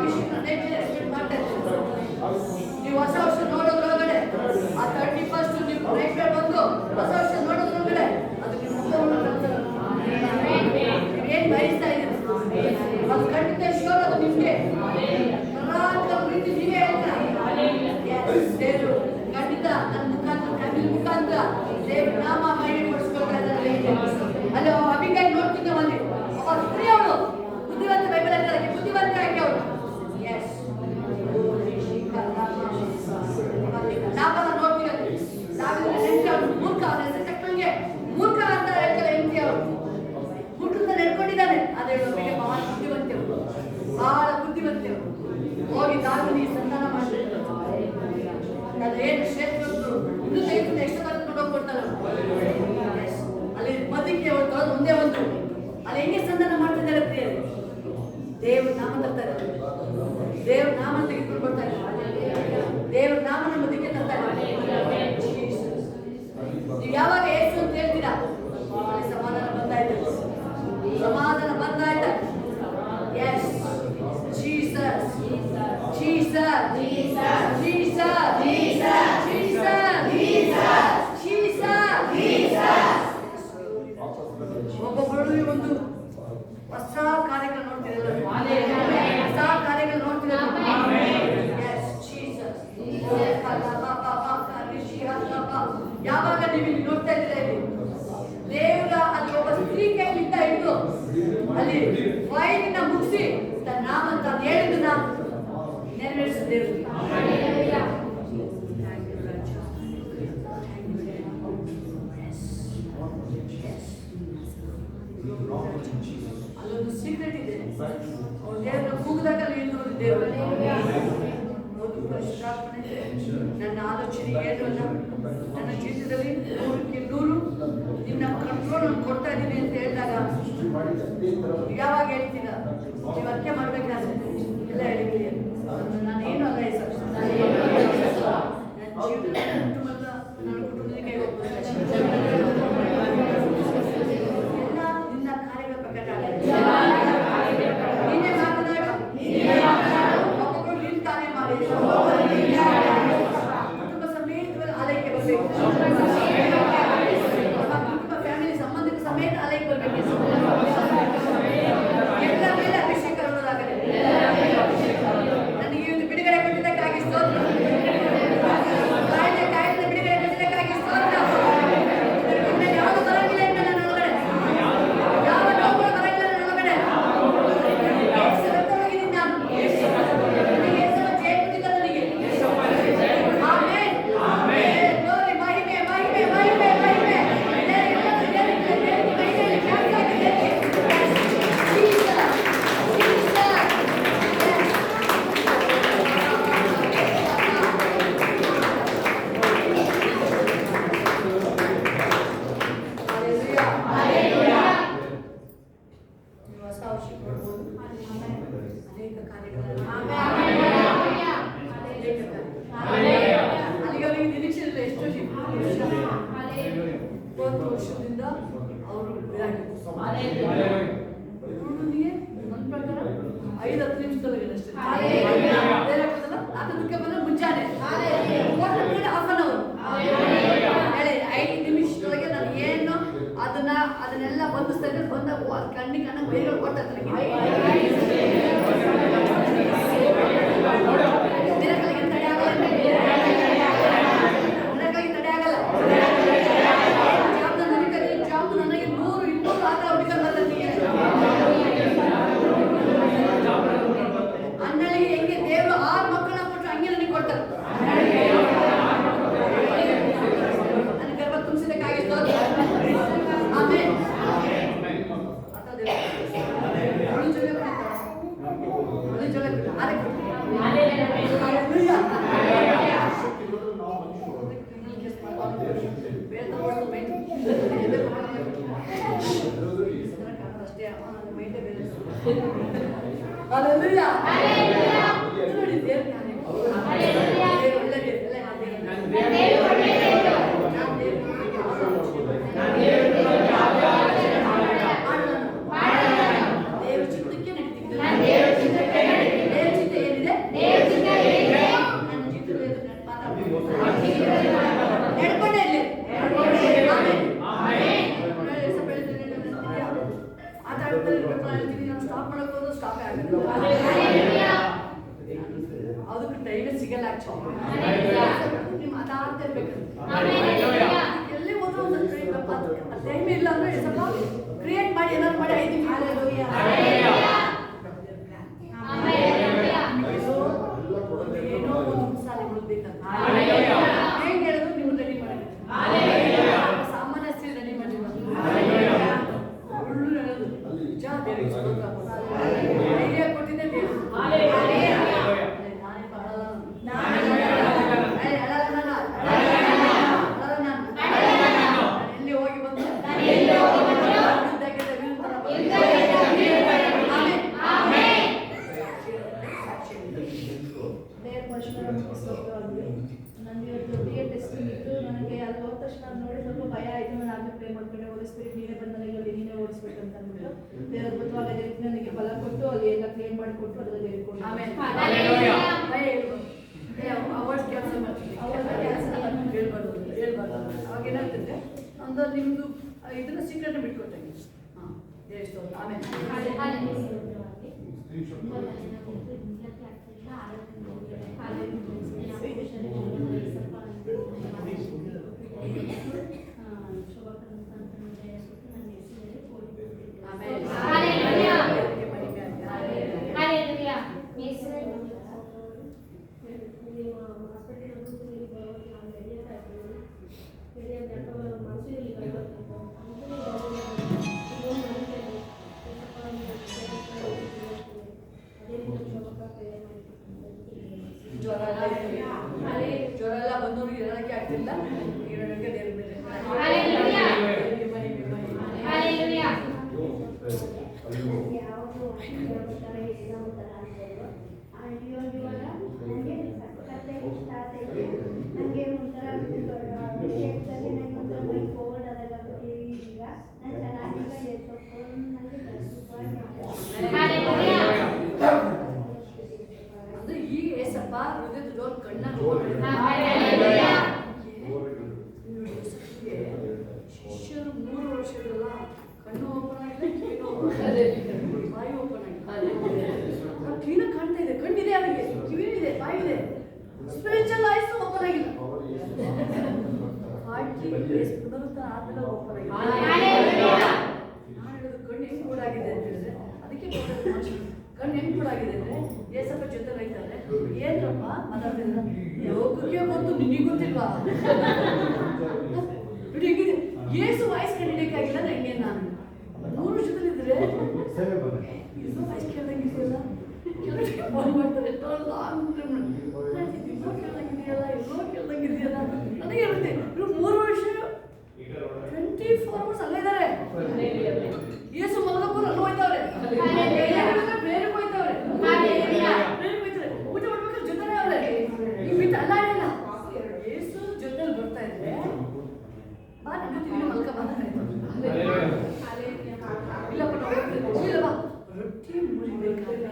ಅಭಿಷೇಕ ಮಾಡ್ತಾ ಇದ್ದೀವಿ. ನೀವು ಹೊಸ ವರ್ಷ ನೋಡೋದ್ರೊಳಗಡೆ ಆ 31st ನೀವು ಪ್ರಯತ್ನ ಬಂದು ಹೊಸ ವರ್ಷ ನೋಡೋದ್ರೊಳಗಡೆ ಅದು ನಿಮ್ಮ ಮುಖವನ್ನು ನೀವೇನ್ ಬಯಸ್ತಾ ಇದ್ದೀರಿ ಅದು ಖಂಡಿತ ಶೋರ್ ಅದು ನಿಮ್ಗೆ ರೀತಿ ನೀವೇ ಹೇಳ್ತಾ ದೇವರು ಖಂಡಿತ ನನ್ನ ಮುಖಾಂತರ ಫ್ಯಾಮಿಲಿ ಮುಖಾಂತರ ದೇವ್ರ ನಾಮ ಮಹಿಮೆ ಪಡಿಸ್ಕೊಳ್ತಾ ಇದ್ದಾರೆ. ಅಲ್ಲಿ ಅಭಿಗಾಯಿ ನೋಡ್ತಿದ್ದ ಅಲ್ಲಿ ಒಬ್ಬ ಸ್ತ್ರೀ ಅವಳು ಬುದ್ಧಿವಂತ ಬೈಬಲ್ ಅಲ್ಲಿ ಬುದ್ಧಿವಂತ ಆಗಿ ಅವಳು ನಾವೆಲ್ಲ ನೋಡ್ತೀವಿ ನಾವೆಲ್ಲ ಅವನು ಮೂರ್ಖ ಅವನ ಹೆಸರು ತಕ್ಕಂಗೆ ಮೂರ್ಖ ಅಂತ ಹೇಳ್ತಾರೆ. ಹೆಂಡತಿ ಅವಳು ಮೂರ್ಖಂತ ನಡ್ಕೊಂಡಿದ್ದಾನೆ ಅದೇ ಬಹಳ ಬುದ್ಧಿವಂತೇವರು ಬಹಳ ಬುದ್ಧಿವಂತೇವರು ಹೋಗಿ ದಾವಿದನಿಗೆ ಸಂಧಾನ ಮಾಡಿದ್ರೆ ಅದೇನು ಕ್ಷೇತ್ರಗಳು ಇನ್ನೂ ತೆಗೆದು ಎಷ್ಟು ಕರ್ಕೊಂಡು ಹೋಗ್ಕೊಡ್ತಾರೆ. ಅಲ್ಲಿ ಮದಕ್ಕೆ ಅವಳು ತೊಳೆದು ಒಂದೇ ಒಂದು ಅಲ್ಲಿ ಹೆಂಗೆ ಸಂಧಾನ ಮಾಡ್ತಿದ್ದಾರೆ ಪ್ರಿಯರೇ ದೇವ್ರ ನಾಮ ತರ್ತಾರೆ. ದೇವ್ರ ನಾಮ ತೆಗೆದುಕೊಂಡು ಬರ್ತಾರೆ. ದೇವ್ರ ನಾಮ ನಮ್ಮ ದಿಕ್ಕೆ ತರ್ತಾರೆ. ನೀವು ಯಾವಾಗ ಏಸು ಅಂತ ಹೇಳ್ತೀರಾ ಅಲ್ಲಿ ಸಮಾಧಾನ ಬಂದಾಯ್ತು. ಸಮಾಧಾನ ಬಂದಾಯ್ತು. Yes Jesus Jesus Jesus Jesus Jesus Jesus Jesus. ಒಬ್ಬೊಬ್ಬರು ಒಂದು ಹೊಸ ಕಾರ್ಯಗಳು ನೋಡ್ತಿರಲ್ಲ ಹೊಸ ಕಾರ್ಯಗಳು ನೋಡ್ತಿರಲ್ಲ. ಯಾವಾಗ ನೀವು ಇಲ್ಲಿ ನೋಡ್ತಾ ಇದ್ದೀರಾ ದೇವರ ಅಲ್ಲಿ ಒಬ್ಬ ಸ್ತ್ರೀ ಕೈಲಿಂದ ಹಿಡಿದು ಅಲ್ಲಿ ವೈನಿನ ಮುಗಿಸಿ ತನ್ನ ನಾಮ ತಾನು ಹೇಳಿದ್ದನ್ನ ನೆರವೇರಿಸಿದ ದೇವರು. ಅಲ್ಲೊಂದು ಸೀಕ್ರೆಟ್ ಇದೆ. ಅವ್ರು ದೇವರ ಕೂಗಿದಾಗ ಇಳಿದು ದೇವರು ನನ್ನ ಆಲೋಚನೆ ಏನು ಅಲ್ಲ ನನ್ನ ಜೀವಿತದಲ್ಲಿ 100ಕ್ಕೆ 100 ನಿನ್ನ ಕಂಟ್ರೋಲ್ ನಾನು ಕೊಡ್ತಾ ಇದ್ದೀನಿ ಅಂತ ಹೇಳಿದಾಗ ಯಾವಾಗ ಹೇಳ್ತೀರ ನೀವು ಅರ್ಕೆ ಮಾಡ್ಬೇಕಾದ್ರೆ ಎಲ್ಲ ಹೇಳಿದ್ರಿ ನಾನು ಏನು ಅಲ್ಲ ನನ್ನ ಜೀವನದ ಕುಟುಂಬದ ನನ್ನ ಕುಟುಂಬಕ್ಕೆ ಎಲ್ಲ ನಿನ್ನ ಕಾರ್ಯಗಳ ಪ್ರಕಾರ ನೀನೇ ಮಾತನಾಡು ಒಬ್ಬೊಬ್ಬರು ನಿಂತಾನೆ ಮಾಡಿ ಕುಟುಂಬ ಸಮೇತವಾಗಿ ಆಲಯಕ್ಕೆ ಬರಬೇಕು. ಕುಟುಂಬ ಫ್ಯಾಮಿಲಿ ಸಂಬಂಧಿಕ ಸಮೇತ ಆಲಯಕ್ಕೆ ಬರಬೇಕು. ಎಲ್ಲ ಮೇಲೆ ಅಭಿಷೇಕ ಅನ್ನೋದಾಗಲಿ ನನಗೆ ಇವತ್ತು ಬಿಡುಗಡೆ ಕೊಟ್ಟಿದ್ದಕ್ಕಾಗಿ ಸ್ತೋತ್ರ. ಕಾಯಿಲೆ ಬಿಡುಗಡೆ ಕೊಟ್ಟಿದ್ದಕ್ಕಾಗಿ ಸ್ತೋತ್ರ. ಯಾವುದು ಬರಂಗಿಲ್ಲ ಅಂತ ನನ್ನ ಒಳಗಡೆ ಯಾವ ನೋವುಗಳು ಬರಂಗಿಲ್ಲ ನನ್ನ ಒಳಗಡೆ ಹೋಗಿದ್ದೀನಿ ನಾನು ವರ್ಷದಿಂದ ಅವರು ನನ್ನ ಪ್ರಕಾರ 5-10 ನಿಮಿಷದೊಳಗೆ ಅಷ್ಟೇ ಅದಕ್ಕೆ ಬಂದ್ರೆ ಮುಂಜಾನೆ ಹಾಫ್ ಅನ್ ಅವರ್ ಹೇಳಿ 5 ನಿಮಿಷದೊಳಗೆ ನಾನು ಏನು ಅದನ್ನೆಲ್ಲ ಬಂಧಿಸ್ತಾ ಇದ್ರೆ ಬಂದಾಗ ಕಣ್ಣಿಗೆ ನನ್ನ ಬೈಗಳು ಕೊಡ್ತಾ ಅಣ್ಣಳಿಗೆ ಹೆಂಗೆ ದೇವರು 6 ಮಕ್ಕಳನ್ನ ಕೊಟ್ಟರು ಹಂಗೆ ನನಗೆ ಕೊಡ್ತಾರೆ. ನನ್ನ ಗರ್ಭ ತುಂಬಿಸಿದಕ್ಕಾಗಿ ಆಮೇಲೆ ಮಾಡೋಕೆ ಹೋದ್ರೆ ಸ್ಟಾಪ್ ಆಗುತ್ತೆ. ಅದಕ್ಕೆ ಟೈಮ್ ಸಿಗಲ್ಲ ಆಕ್ಚುಲಿ. ನೀವು ಮಾತಾಡ್ತಾ ಇರ್ಬೇಕು. ಎಲ್ಲಿ ಹೋದ್ರೂ ಒಂದು ಟೈಮ್ ಇಲ್ಲ ಅಂದ್ರೆ ಸ್ವಲ್ಪ ಕ್ರಿಯೇಟ್ ಮಾಡಿ ಏನಾದ್ರು ಮಾಡಿ ಐದು ಏನೋ ಒಂದು ಸಾಲ ಬಿಡ್ಬೇಕಂತ ಹೆಂಗೆ ಹೇಳಿದ್ರು ನೀವು ರೆಡಿ ಮಾಡಿ. ಸಾಮಾನ್ಯ ಸ್ತ್ರೀ ರೆಡಿ ಮಾಡಿ ಒಳ್ಳೆ ಹೇಳೋದು ನಿಜ ಧೈರ್ಯ ಕೊಟ್ಟಿದ್ದೆ ದೇವರು. ಎಲ್ಲಿ ಹೋಗಿ ಬಂದು ನನಗೆ ಇವತ್ತು ರಿಯಲ್ ಟೆಸ್ಟಿಂಗ್ ಇತ್ತು. ನನಗೆ ಅಲ್ಲಿ ಹೋದ ತಕ್ಷಣ ನೋಡಿ ಸ್ವಲ್ಪ ಭಯ ಆಯಿತು. ನಾನು ಆಗಲೇ ಪ್ಲೇ ಮಾಡ್ಕೊಂಡೆ, ಹೋಲಿ ಸ್ಪಿರಿಟ್ ನೀನೇ ಬಂದು ನನಗೆ ಅಲ್ಲಿ ನೀನೇ ಓಡಿಸ್ಬೇಕು ಅಂತ ಅಂದ್ಬಿಟ್ಟು ದೇವರ ಅದ್ಭುತವಾದ ರೀತಿ ನನಗೆ ಬಲ ಕೊಟ್ಟು ಅಲ್ಲಿ ಎಲ್ಲ ಕ್ಲೇಮ್ ಮಾಡಿಕೊಟ್ಟು ಅದರಲ್ಲಿ ಹೇಳ್ಕೊಂಡು ಅವಾರ್ಡ್ ಕ್ಯಾನ್ಸಲ್ ಮಾಡ್ತೀವಿ. ಹೇಳ್ಬಾರ್ದು ಹೇಳ್ಬಾರ್ದು. ಅವಾಗ ಏನಾಗ್ತದೆ ಒಂದು ನಿಮ್ಮದು ಇದನ್ನ ಸೀಕ್ರೆಟ್ನ ಬಿಟ್ಕೊಟ್ಟಂಗೆ. ಹಾಂ ಎಷ್ಟು ಆಮೇಲೆ ಜ್ವರ ಎಲ್ಲ ಬಂದವ್ರಿಗೆ ಇರೋದಕ್ಕೆ ಆಗ್ತಿಲ್ಲ. ಇರೋದಕ್ಕೆ ದೇವ್ರ ಮೇಲೆ ಅಂದ್ರೆ ಈಗ ಏಸಪ್ಪ ಹೃದಯದ ಡೋರ್ ಕಣ್ಣಾಗ ಶಿಷ್ಯರು 3 ವರ್ಷಗಳ ಕಣ್ಣು ಓಪನ್ ಆಗಿದೆ, ಕಿವಿನೂ ಓಪನ್ ಆಗಿದೆ, ಬಾಯಿ ಓಪನ್ ಆಗಿದೆ. ಕ್ಲೀನಾಗಿ ಕಾಣ್ತಾ ಇದೆ, ಕಣ್ಣಿದೆ ಅವರಿಗೆ, ಕಿವಿನೂ ಇದೆ, ಬಾಯಿ ಇದೆ, ಸ್ಪಿರಿಚುವಲ್ ಐಸ್ ಓಪನ್ ಆಗಿಲ್ಲ. ಪುನರುತ್ಥಾನ ಆದ್ಮೇಲೆ ಓಪನ್ ಆಗಿದೆ. ನಾನು ಹೇಳೋದು ಕಣ್ಣು ಹೆಂಗ್ ಕೂಡಾಗಿದೆ ಅಂತ ಹೇಳಿದ್ರೆ ಅದಕ್ಕೆ ಕಣ್ಣು ಹೆಂಗ್ ಕೂಡಾಗಿದೆ ಅಂದ್ರೆ ಏಸಪ್ಪ ಜೊತೆ ರೈತಾರೆ. ಏನ್ರಪ್ಪ ಮಾತಾಡ್ತಿದ್ರ ಯೋಗಕ್ಕೆ ಗೊತ್ತು, ನಿನಗೆ ಗೊತ್ತಿಲ್ವಾ? ನೋಡಿ ಹೇಗಿದೆ ಏಸು ವಾಯ್ಸ್ ಕಂಡಿಡಿಯಕ್ಕಾಗಿಲ್ಲ ನಂಗೆ. ನಾನು 3 ವರ್ಷದಲ್ಲಿದ್ರೆ ಇದು ವಾಯ್ಸ್ ಕೇಳ್ದಂಗಿದೆಯಲ್ಲ, ಕೆಲವರಿಗೆ ಫೋನ್ ಮಾಡ್ತಾರೆ ಕೇಳ್ದಂಗಿದೆಯಲ್ಲ, ಎಲ್ಲೋ ಕೇಳ್ದಂಗಿದೆಯಲ್ಲ. ನನಗೆ ಇರುತ್ತೆ ಇವ್ರು 3 ವರ್ಷ 24 hours ಅಲ್ಲೇ ಇದ್ದಾರೆ. ಏಸು ಮಲಗಪ್ಪರು ಅಲ್ಲಿ ಹೋಯ್ತವ್ರೆ, ಬೇರೆ ಹೋಯ್ತವ್ರೆ, ಊಟ ಮಾಡ್ಬೇಕಾದ್ರೆ ಜೊತೆನೇ ಅವ್ರೆ. ಈಗ ಬಿಟ್ಟು ಅಲ್ಲಾಡಿಲ್ಲ. ಏಸು ಜೊತೆಲಿ ಬರ್ತಾ ಇದ್ರೆ ಬಾ ನನ್ನ ಜೊತೆ ಮಲ್ಕ ಇಲ್ಲಪ್ಪ ಇಲ್ಲವಾ ರೊಟ್ಟಿ ಮುರಿಬೇಕಾದ್ರೆ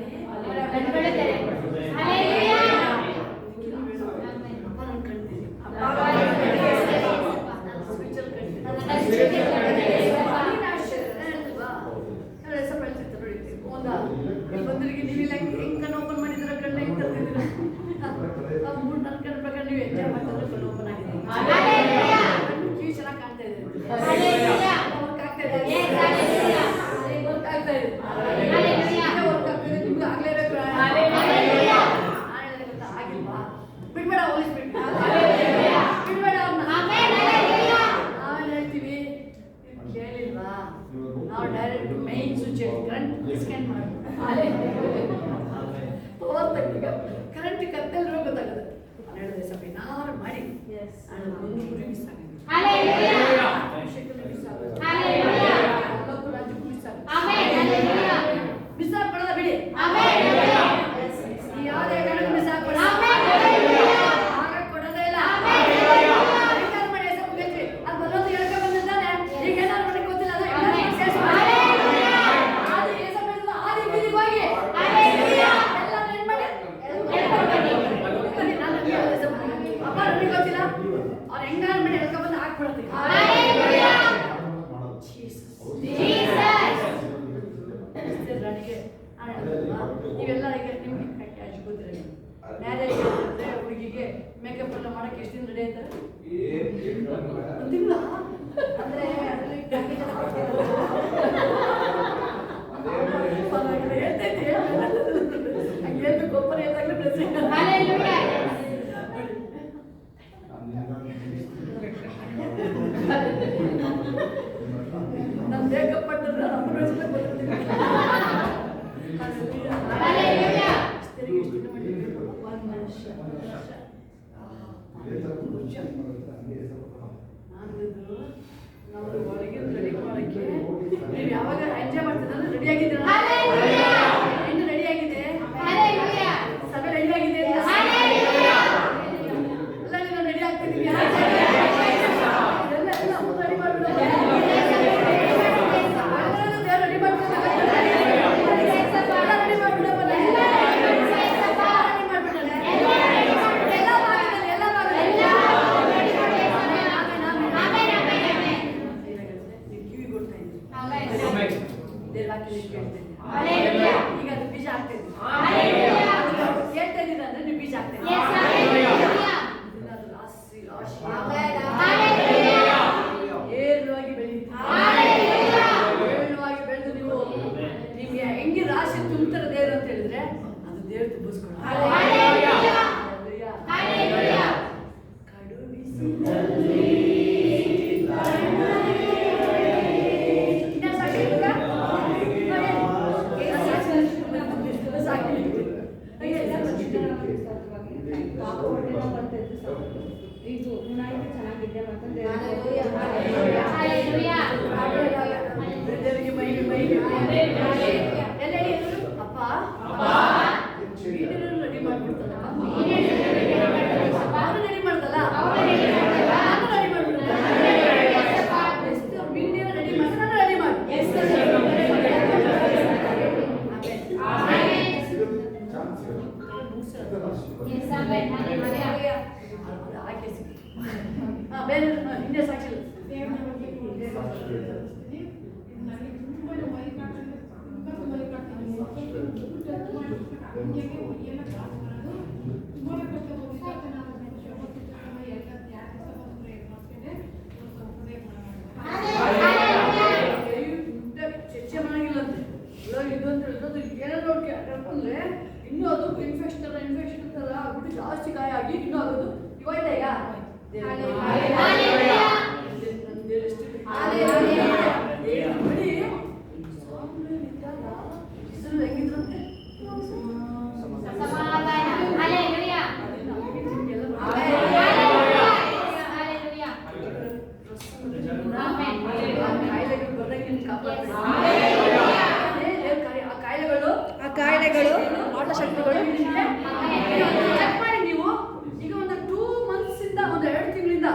ಅಪ್ಪ ನಾನು ಕಣ್ತೀನಿ ಬಂದ್ರಿಗೆ ನೀವಿಲ್ಲ ಹೆಂಗ್ ಕಣ್ಣು ಓಪನ್ ಮಾಡಿದ್ರ ಕಣ್ಣ ಹೆಂಗ್ ತರ್ತಿದ್ದೀರ? ನನ್ನ ಕಣ್ಣ ಪ್ರಕಾರ ನೀವು ಎಂಜಾಯ್ ಮಾಡ್ತಿದ್ರೆ ಕಣ್ಣು ಓಪನ್ ಆಗಿದೆ, ಕಿವಿ ಚೆನ್ನಾಗಿ ಕಾಣ್ತಾ ಇದೆ, ವರ್ಕ್ ಆಗ್ತಾ ಇದೆ, ವರ್ಕ್ ಆಗ್ತಾ ಇದೆ, ವರ್ಕ್ ಆಗ್ತಾ ಇದೆ. ನಿಮ್ಗೆ ಆಗ್ಲೇಬೇಕು. ಆಗಿಲ್ವಾ? ಬಿಡ್ಬೇಡ, ಹೋಲಿಸ್ಬಿಟ್ಟು ಬಿಡ್ಬೇಡ ಅವ್ರನ್ನ. ನಾವೇನು ಹೇಳ್ತೀವಿ ಕೇಳಿಲ್ವಾ? ನಾವು direct main switch current scan ಮಾಡಿ ಪವರ್ ತೆಗ್ದಾಗ ಕರೆಂಟ್ ಕತ್ತಲ್ರೂ ಗೊತ್ತಾಗುತ್ತೆ. ನಾನು ಹೇಳಿದೆ ಸ್ವಲ್ಪ ಏನಾರು ಮಾಡಿ ನಾನು ಒಂದು ಗುರಿ ಮಿಸ್ ಆಗಿದೆ. ನಾವು ಒಳಗೆ ರೆಡಿ ಮಾಡಕ್ಕೆ ನೀವು ಯಾವಾಗ ಎಂಜಾಯ್ ಮಾಡ್ತಿದ್ರೆ ರೆಡಿ ಆಗಿದ್ದೀರಾ? ಹೆಣ್ಣು ರೆಡಿ ಆಗಿದೆ, ಸಭೆ ರೆಡಿ ಆಗಿದೆ, ಎಲ್ಲ ನೀವು ರೆಡಿ ಆಗ್ತಿದ್ದೀವಿ. ಎಲ್ಲ ರೆಡಿ ಮಾಡ್ಬಿಡೋಣ, ರೆಡಿ ಈಗ ಅದು ಬೀಜ ಆಗ್ತದೆ. ಕೇಳ್ತಾ ಇದ್ದೀರಾ ಅಂದ್ರೆ ನೀವು ಬೀಜ ಆಗ್ತದೆ. ಏರುವಾಗಿ ಬೆಳೀತೀವಿ. ಏರುವಾಗಿ ಬೆಳೆದು ನೀವು ನಿಮ್ಗೆ ಹೆಂಗೆ ರಾಶಿ ತುಂಬ್ತಾರ ದೇವರು ಅಂತ ಹೇಳಿದ್ರೆ ಅದು ದೇವ್ರು ತುಂಬಿಸ್ಕೊಂಡು ಇದು ಮುನಾಯಿತು ಚೆನ್ನಾಗಿದೆ ಮತ್ತೊಂದು ಅಪ್ಪ ರೆಡಿ ಮಾಡ್ಬಿಡ್ತಾರ ರೆಡಿ ಮಾಡ್ದಲ್ಲ ರೆಡಿ ಮಾಡ್ಬಿಡ್ತಾರೆ. ಎಷ್ಟು ಮೀಡಿಯಾ ರೆಡಿ ಮಾಡಿ ನಾನು ರೆಡಿ ಮಾಡಿ ಬೇರೆ ಹಿಂದೆ ಸಾಕ್ಷಿ ಚರ್ಚೆ ಮಾಡಂಗಿಲ್ಲಂತೆ ಇದು ಅಂತ ಹೇಳಿದ್ರೆ ಏನೋ ನೋಡ್ಕೊಂಡ್ರೆ ಇನ್ನೂ ಅದು ಇನ್ಫೆಕ್ಷನ್ ತರ ಆಗ್ಬಿಟ್ಟು ಜಾಸ್ತಿ ಗಾಯ ಆಗಿ ಇನ್ನೂ ಆಗೋದು ಇವಾಯ್ತಾ ಈಗ ಕಾಯಿಲೆಗಳು ಆಟಶಕ್ತಿಗಳು ಚೆಕ್ ಮಾಡಿ ನೀವು ಈಗ ಒಂದು 2 months ಇಂದ ಒಂದು 2 ತಿಂಗಳಿಂದ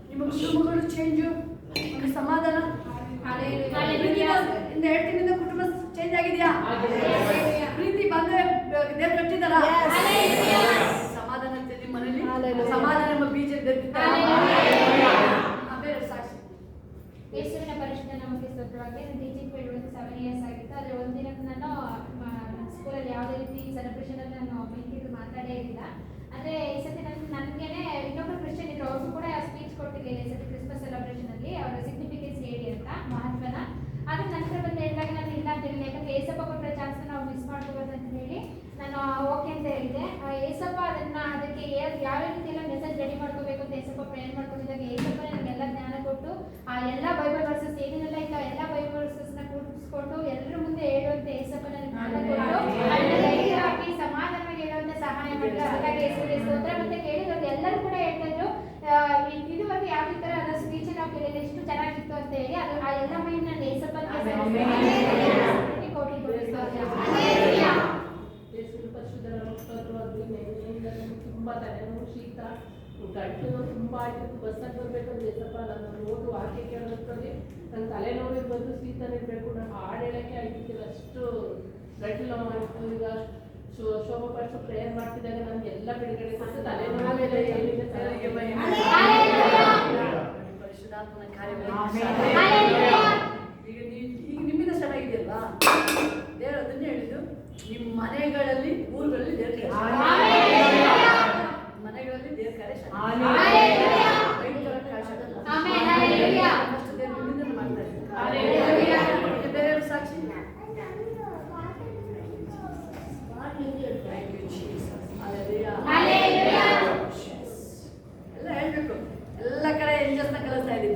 ನಿಮ್ಮ ಕುಟುಂಬಗಳು ಚೇಂಜ್ ಸಮಾಧಾನ ಇಂದ 2 ತಿಂಗಳಿಂದ ಕುಟುಂಬ ಚೇಂಜ್ ಆಗಿದೆಯಾ? ಪ್ರೀತಿ ಬಂದ್ರೆ ದೇವ್ರು ಕಟ್ಟಿದಾರ ಸಮಾಧಾನ ನಿಮ್ಮ ಮನೆಯಲ್ಲಿ ಸಮಾಧಾನ ಎಂಬ ಬೀಜ ಸಾಕ್ಷಿ ಯೇಸುವಿನ ಪರಿಶುದ್ಧ ನಾಮಕ್ಕೆ ಸ್ತೋತ್ರವಾಗಲಿ. ನನ್ನ ಟೀಚಿಂಗ್ ಫೀಲ್ಡ್ ಒಂದು 7 years ಆಗಿತ್ತು. ಆದರೆ ಒಂದಿನ ನಾನು ಸ್ಕೂಲಲ್ಲಿ ಯಾವುದೇ ರೀತಿ ಸೆಲೆಬ್ರೇಷನಲ್ಲಿ ನಾನು ಮೀಟಿಂಗ್ ಮಾತಾಡೇ ಇರಲಿಲ್ಲ. ಅಂದರೆ ಈ ಸತಿ ನನಗೇನೆ ಇನ್ನೊಬ್ಬರು ಕ್ರಿಶ್ಚಿಯನ್ ಇದ್ರು, ಅವ್ರಿಗೂ ಕೂಡ ಸ್ಪೀಚ್ ಕೊಟ್ಟಿರಲಿಲ್ಲ ಈ ಸತಿ ಕ್ರಿಸ್ಮಸ್ ಸೆಲೆಬ್ರೇಷನಲ್ಲಿ ಅವರ ಸಿಗ್ನಿಫಿಕೆನ್ಸ್ ಹೇಳಿ ಅಂತ ಮಹತ್ವನ. ಆದರೆ ನಂತರ ಬಂದು ಹೇಳಿದಾಗ ನಾನು ಇಲ್ಲ ಅಂತ ಹೇಳಿಲ್ಲ, ಯಾಕಂದರೆ ಏಸಪ್ಪ ಕೊಟ್ಟರೆ ಚಾನ್ಸ್ನ ನಾವು ಮಿಸ್ ಮಾಡ್ಕೋಬಾರ್ದು ಅಂತ ಹೇಳಿ ನಾನು ಓಕೆ ಅಂತ ಹೇಳಿದೆ. ಏಸಪ್ಪ ಅದಕ್ಕೆ ಯಾವ ರೀತಿಯೆಲ್ಲ ಮೆಸೇಜ್ ರೆಡಿ ಮಾಡ್ಕೋಬೇಕು ಅಂತ ಏಸಪ್ಪ ಪ್ರೇಯರ್ ಮಾಡ್ಕೊಂಡಿದ್ದಾಗ ಏಸಪ್ಪ ನನಗೆಲ್ಲ ಜ್ಞಾನ ಕೊಟ್ಟು ಆ ಎಲ್ಲ ಬೈಬಲ್ ವರ್ಸಸ್ ಏನೇನೆಲ್ಲ ಈಗ ಎಲ್ಲ ಬೈಬಲ್ ವರ್ಸಸ್ನ ಕೂಡಿಸ್ಕೊಂಡು ಎಲ್ಲರ ಮುಂದೆ ಹೇಳುವಂತೆ ಏಸಪ್ಪ ನನಗೆ ಜ್ಞಾನ ಕೊಟ್ಟು ಸಮಾಧಾನವಾಗಿ ಹೇಳುವಂತೆ ಸಹಾಯ ಮಾಡಿದ್ರು. ಹಾಗಾಗಿ ಯೇಸುವಿಗೆ ಸ್ತೋತ್ರ. ಮತ್ತೆ ಕೇಳಿದ್ರು ಎಲ್ಲರೂ ಕೂಡ ಹೇಳ್ತಾ ಇದ್ರು ಇದುವರೆಗೆ ಯಾವ ಥರ ಅದರ ಸ್ಪೀಚ್ ನಾವು ಕೇಳಿದ್ರೆ ಎಷ್ಟು ಚೆನ್ನಾಗಿತ್ತು ಅಂತ ಹೇಳಿ ಅದು ಆ ಎಲ್ಲ ಮೈಂಡ್ ನಾನು ಏಸಪ್ಪನಿಗೆ ಕೋಟಿ ತುಂಬ ತಲೆನೋವು, ಶೀತ, ಗಂಟು ನೋವು ತುಂಬ ಆಯಿತು. ಬಸ್ಸಲ್ಲಿ ಬರಬೇಕಂದ್ರೆ ಏಸಪ್ಪ ನಾನು ನೋಡು ಆಕೆ ಕೇಳೋದ್ರಲ್ಲಿ ನನ್ನ ತಲೆನೋವಿಗೆ ಬಂದು ಶೀತನೇ ಬೇಕು, ನಾನು ಹಾಡು ಹೇಳೋಕ್ಕೆ ಆಗಿರ್ತಿಲ್ಲ, ಅಷ್ಟು ಗಂಟು ನೋವು ಆಯಿತು. ಈಗ ಶೋಭಾ ಪಾಸ್ಟರ್ ಪ್ರೇಯರ್ ಮಾಡ್ತಿದ್ದಾಗ ನನಗೆ ಎಲ್ಲ ಬಿಡುಗಡೆ ಕೊಟ್ಟು ತಲೆನೋವಿಗೆ ಪರಿಶುದ್ಧಾತ್ಮನ ಕಾರ್ಯಗಳು ಈಗ ನಿಮ್ಮಿಂದ ಸ್ಟಾರ್ಟ್ ಆಗಿದೆಯಲ್ವಾ? ದೇವರು ಅದನ್ನೇ ಹೇಳಿದ್ದು, ನಿಮ್ಮ ಮನೆಗಳಲ್ಲಿ ಊರುಗಳಲ್ಲಿ ದೇವ್ರ ಮನೆಗಳಲ್ಲಿ ದೇವ್ರ ಕಾರ್ಯ ಮಾಡ್ತಾರೆ. ಬೇರೆಯವ್ರ ಸಾಕ್ಷಿ ಎಲ್ಲ ಹೇಳ್ಬೇಕು. ಎಲ್ಲ ಕಡೆ ಎಂಜಸ್ನ ಕಲಿಸ್ತಾ ಇದ್ದೀವಿ.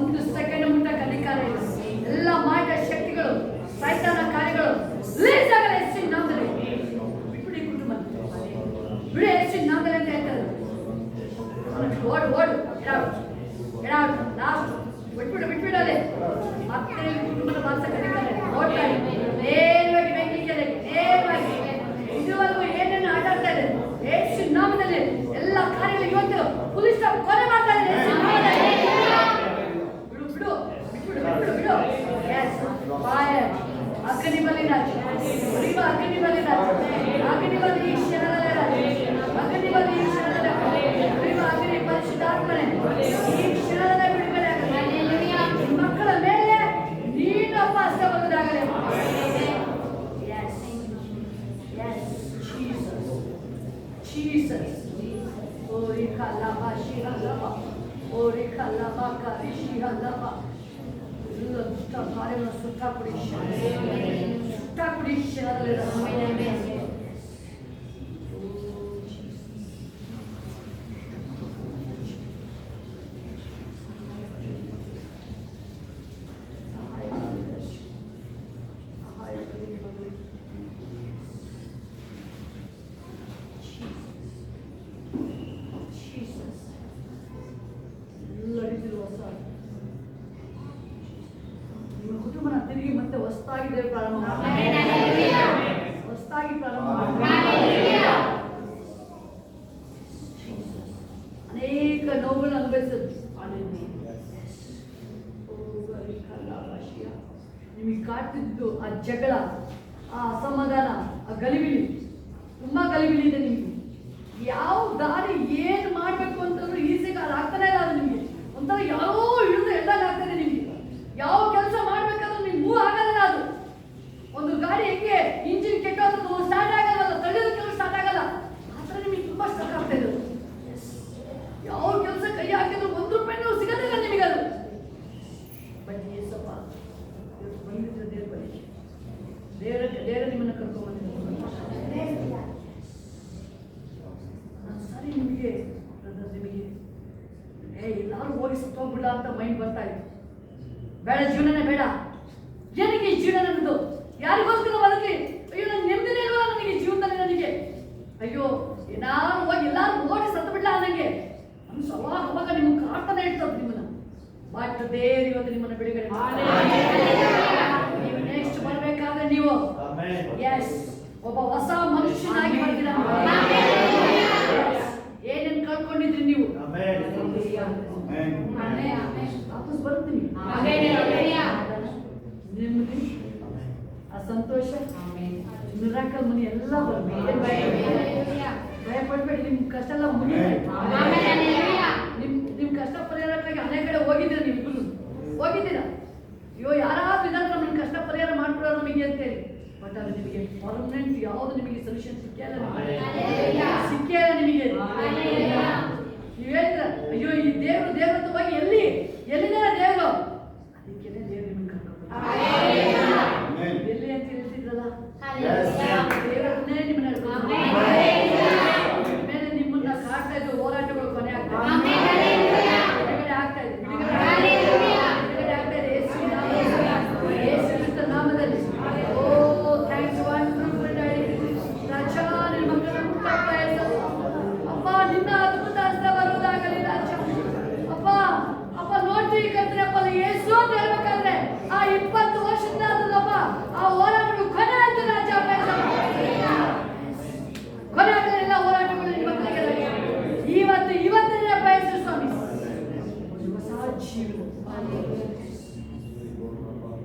ಒಂದು ಸೆಕೆಂಡ್ ಮುಟ್ಟಕ್ಕೆ ಅಧಿಕಾರ ಇಲ್ಲ. ಎಲ್ಲ ಮಾಟ ಶಕ್ತಿಗಳು, ಸೈತಾನ ಕಾರ್ಯಗಳು ರಿಲೀಸ್ ಆಗಲ್ಲ ಯೇಸುವಿನ ನಾಮದಲ್ಲಿ. ಬಿಟ್ಬಿಡಿ ಕುಟುಂಬ, ಬಿಡಿ ಯೇಸುವಿನ ನಾಮದಲ್ಲಿ ಅಂತ ಹೇಳ್ತಾರೆ. ಓಡು ಓಡು, ಎಡಾಡು ಲಾಸ್ಟ್ ಬಿಟ್ಬಿಡೋದೆ. ಮತ್ತೆ ಕುಟುಂಬದ ಬಾಸಕ್ಕೆ ಅಧಿಕಾರ ಓಡ್ತಾ ಇದೆ. ನೇರವಾಗಿ ಬೆಂಕಿ ಕೆಳಗೆ, ನೇರವಾಗಿ ಇದುವರೆಗೂ ಏನೇನು ಆಟಾಡ್ತಾ ಇದೆ ಯೇಸುವಿನ ನಾಮದಲ್ಲಿ ಎಲ್ಲ ಕಾರ್ಯಗಳು ಇವತ್ತು ಪೊಲೀಸ್ ಸ್ಟಾಪ್ ಕೊಲೆ ಮಾಡ್ತಾ ಇದೆ ಯೇಸುವಿನ ನಾಮದಲ್ಲಿ. ಬಿಡು ಎಸ್ ಫೈರ್ ಅಗ್ನಿ ಬಲಿ ರಾಜ ಉರಿವ ಅಗ್ನಿ ಬಲಿ ರಾಜ ಅಗ್ನಿ ಬಲಿ ಈ ಕ್ಷಣದಲ್ಲಿ ರಾಜ ಅಗ್ನಿ ಬಲಿ ಈ ಕ್ಷಣದಲ್ಲಿ ಉರಿವ ಅಗ್ನಿ ಪರಿಶುದ್ಧಾತ್ಮನೇ ಈ ಕ್ಷಣದಲ್ಲಿ ಬಿಡುಗಡೆ ಆಗಲಿ. ನಿಮ್ಮ ಮಕ್ಕಳ ಮೇಲೆ ನೀನು ಅಪ್ಪ ಹಸ್ತ ಬರುವುದಾಗಲಿ. Jesus. Ori kalaba shihalaba. Ori kalaba kari shihalaba. Sutta karena sutta kudish. Sutta kudish ale ramai. ತಿರುಗಿ ಮತ್ತೆ ಹೊಸದಾಗಿ ಪ್ರಾರಂಭ ಹೊಸದಾಗಿ ಪ್ರಾರಂಭ ಅನೇಕ ನೋವುಗಳನ್ನು ಅನುಭವಿಸಿದ್ರು. ನಿಮಗೆ ಕಾಡ್ತಿದ್ದು ಆ ಜಗಳ, ಆ ಅಸಮಾಧಾನ, ಆ ಗಲಿಬಿಲಿ, ತುಂಬಾ ಗಲಿಬಿಲಿ ಇದೆ ನಿಮಗೆ. ಯಾವ ದಾರಿ ಏನು ಮಾಡಬೇಕು ಅಂತಂದ್ರೂ ಈಸಿಗೆ ಅದು ಆಗ್ತಾನೆ ಇಲ್ಲ. ಅದು ನಿಮಗೆ ಒಂಥರ ಯಾರೋ ಹಿಡಿದು ಎದ್ದಾಗ ಆಗ್ತದೆ ನಿಮಗೆ. ಯಾವ ಕೆಲಸ ಮಾಡ್ಬೇಕಾದ್ರೂ ನೀವು ಮೂವ್ ಆಗಲ್ಲ. ಅದು ಒಂದು ಗಾಡಿ ಹೆಂಗೆ ಇಂಜಿನ್ ಕೆಟ್ಟೋದು ಸ್ಟಾರ್ಟ್ ಆಗಲ್ಲ, ತಳ್ಳಿದ ಕೆಲಸ ಸ್ಟಾರ್ಟ್ ಆಗಲ್ಲ. ಆ ಥರ ನಿಮಗೆ ತುಂಬಾ ಸ್ಟಕ್ ಆಗ್ತಾ ಇದೆ. ಯಾವ ಕೆಲಸ ಕೈ ಹಾಕಿದ್ರು ₹1 ಸಿಗೋದಿಲ್ಲ ನಿಮಗೆ. ಅದು ಬಟ್ ಏಸಪ್ಪ ಬಂದಿದ್ರೆ ದೇವ್ರ ಬಳಿ ದೇವರ ನಿಮ್ಮನ್ನು ಕರ್ಕೊಂಡ್ಬಂದಿದ್ದಾರೆ. ಸರಿ ನಿಮಗೆ ನಿಮಗೆ ಎಲ್ಲಾರು ಹೋಗಿ ಸತ್ತೋಗ್ಬಿಡ ಅಂತ ಮೈಂಡ್ ಬರ್ತಾ ಇತ್ತು. ಬೇಡ, ಜೀವನನೇ ಬೇಡ. ಏನಕ್ಕೆ ಈ ಜೀವನ ನನ್ನದು? ಯಾರಿಗೋಸ್ಕರ ಬದುಕಲಿ? ಅಯ್ಯೋ ನನ್ನ ನೆಮ್ಮದಿನೇ ಇಲ್ವಲ್ಲ ನನಗೆ ಜೀವನದಲ್ಲಿ. ನನಗೆ ಅಯ್ಯೋ ಏನಾರು ಹೋಗಿ ಎಲ್ಲಾರು ಓಡಿ ಸತ್ತು ಬಿಡ್ಲ ನನಗೆ ಅನ್ಸು. ಅವಾಗ ನಿಮ್ಗೆ ಕಾಡ್ತಾನೆ ಇರ್ತದೆ ನಿಮ್ಮನ್ನ. ಬಟ್ ದೇವ್ರು ಇವತ್ತು ನಿಮ್ಮನ್ನು ಬಿಡುಗಡೆ ಮಾಡಿ. ನೀವು ನೆಕ್ಸ್ಟ್ ಬರ್ಬೇಕಾದ್ರೆ ನೀವು ಎಸ್ ಒಬ್ಬ ಹೊಸ ಮನುಷ್ಯನಾಗಿ ಬರ್ತೀರಾ. ಏನೇನು ಕಳ್ಕೊಂಡಿದ್ರಿ ನೀವು ವಾಪಸ್ ಬರ್ತೀನಿ. ನೆಮ್ಮದಿ, ಆ ಸಂತೋಷ, ಮಿರಾಕಲ್ ಮನಿ ಎಲ್ಲ ಬರ್ಬೇಕು. ಭಯ ಪಡ್ಬೇಡಿ. ನಿಮ್ ಕಷ್ಟ ಎಲ್ಲ ಮುಗಿಬೇಕು. ನಿಮ್ ಕಷ್ಟ ಪರಿಹಾರಕ್ಕಾಗಿ ಅನೇಕ ಕಡೆ ಹೋಗಿದ್ದೀರಾ. ನೀವು ಹೋಗಿದ್ದೀರಾ. ಅಯ್ಯೋ ಯಾರಾದ್ರೂ ಇದ್ದಾರೆ ನಮ್ಮನ್ನ ಕಷ್ಟ ಪರಿಹಾರ ಮಾಡ್ಕೊಡೋರು ನಮಗೆ ಅಂತೇಳಿ. ಬಟ್ ಅದು ನಿಮಗೆ ಪರ್ಮನೆಂಟ್ ಯಾವುದು ನಿಮಗೆ ಸೊಲ್ಯೂಷನ್ ಸಿಕ್ಕಿಲ್ಲ ನಿಮಗೆ. ನೀವು ಹೇಳಿದ್ರ ಅಯ್ಯೋ ಈ ದೇವ್ರ ಹೋಗಿ ಎಲ್ಲಿದೆ ದೇವರು? ಅದಕ್ಕೇನೆ ದೇವ್ರು ನಿಮ್ಗೆ ಕರ್ಕೊಂಡು ಎಲ್ಲಿ ಅಂತ ಹೇಳ್ತಿದ್ರಲ್ಲ, ದೇವರನ್ನೇ ನಿಮ್ಮನ್ನ ಮೇಲೆ ನಿಮ್ಮನ್ನ ಕಾಡ್ತಾ ಇದ್ದು ಹೋರಾಟಗಳು ಕೊನೆ ಆಗ್ತಾ ಇದೆ. ಬಿಡುಗಡೆ ಆಗ್ತಾ ಇದೆ. ಬಿಡುಗಡೆ ಆಗ್ತಾ ಇದೆ ಯೇಸು ಕ್ರಿಸ್ತ ನಾಮದಲ್ಲಿ. ಓ ಥ್ಯಾಂಕ್ಸ್ ವಂಡರ್ಫುಲ್ ಡ್ಯಾಡಿ. ರಾಜ ನಿನ್ನ ಮಕ್ಕಳನ್ನ ಮುಟ್ಟಪ್ಪ ಯೇಸು. ಅಪ್ಪ ನಿನ್ನ ಅದ್ಭುತ ಹಸ್ತ ಬರುವುದಾಗಲಿ ರಾಜ. ಅಪ್ಪ ನೋಡ್ತೀವಿ ಕರ್ತನಪ್ಪ ಯೇಸು ಅಂತ ಹೇಳ್ಬೇಕಾದ್ರೆ ಆ 20 ವರ್ಷದಿಂದ ಅದಲ್ಲಪ್ಪ ಆ ಹೋರಾಟಗಳು ಕೊನೆ ಆಯ್ತು ರಾಜ. ಕೊನೆ ಆಗಲಿಲ್ಲ ಎಲ್ಲ ಹೋರಾಟಗಳು ನಿಮ್ಮ ಮಕ್ಕಳಿಗೆ. ಇವತ್ತೇ ಬಯಸು ಸ್ವಾಮಿ ಹೊಸ ಜೀವನ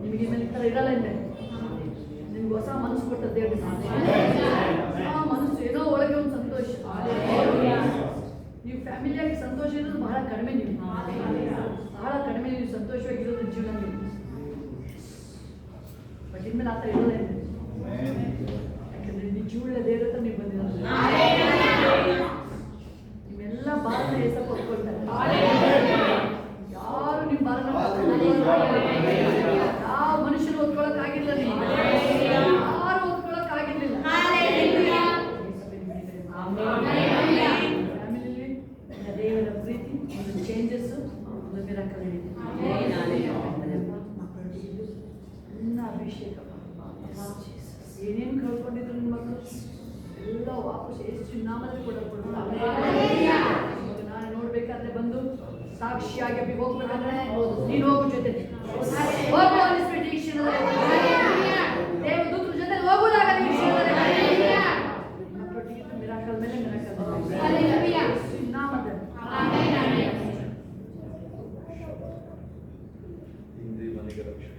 ನಿಮಗೆ ಈ ಥರ ಇರಲ್ಲ. ನಿಮ್ಗೆ ಹೊಸ ಮನಸ್ಸು ಕೊಟ್ಟ ದೇವ್ರಿಗೆ ಆ ಮನಸ್ಸು ಏನೋ ಒಳಗೆ ಒಂದು ಸಂತೋಷ. ನೀವು ಫ್ಯಾಮಿಲಿಯಾಗಿ ಸಂತೋಷ ಇರೋದು ಬಹಳ ಕಡಿಮೆ. ನೀವು ಬಹಳ ಕಡಿಮೆ ನೀವು ಸಂತೋಷವಾಗಿರೋದು ಜೀವನ ನೀವು. ಬಟ್ ಇನ್ಮೇಲೆ ಆ ಥರ ಇರೋಲ್ಲ. ಯಾಕಂದ್ರೆ ನಿಜವುಳ್ಳ ದೇವ್ರ ಹತ್ರ ನೀವು ಬಂದಿರೋದು. ನಿಮ್ಮೆಲ್ಲ ಭಾರತ ಏಸಪ್ಪ ಒಪ್ಕೊಳ್ತಾರೆ. ಯಾರು ನಿಮ್ಮ ಭಾರತ ಯಾವ ಮನುಷ್ಯರು ಒತ್ಕೊಳಕ್ ಆಗಿಲ್ಲ. ನೀವು ಯಾರು ಒತ್ಕೊಳಕ್ ಆಗಿರ್ಲಿಲ್ಲ. ಫ್ಯಾಮಿಲಿಯಲ್ಲಿ ದೇವರ ಪ್ರೀತಿ, ಒಂದು ಚೇಂಜಸ್, ಒಂದು ಮಿರಾಕಲ್. ಯೇಸು ನಾಮದಲ್ಲಿ ಕೊಡಲ್ಪಡುವುದು. ನಾನು ನೋಡ್ಬೇಕಾದ್ರೆ ಬಂದು ಸಾಕ್ಷಿಯಾಗಿ ಹೋಗ್ಬೇಕಾದ್ರೆ ನೀನು ಹೋಗು ಜೊತೆ ಹೋಗು ಅನಿಸ್ಬಿಟ್ಟು ಈ ಕ್ಷಣದಲ್ಲಿ ದೇವದೂತರ ಜೊತೆ ಹೋಗುವುದಾಗಲಿ ಈ ಕ್ಷಣದಲ್ಲಿ ಮಕ್ಕಳೊಟ್ಟಿಗೆ ಮಿರಾಕಲ್ ಮೇಲೆ ಮಿರಾಕಲ್ ಯೇಸು ನಾಮದಲ್ಲಿ ಹಿಂದೆ ಮನೆಗೆ ರಕ್ಷಣೆ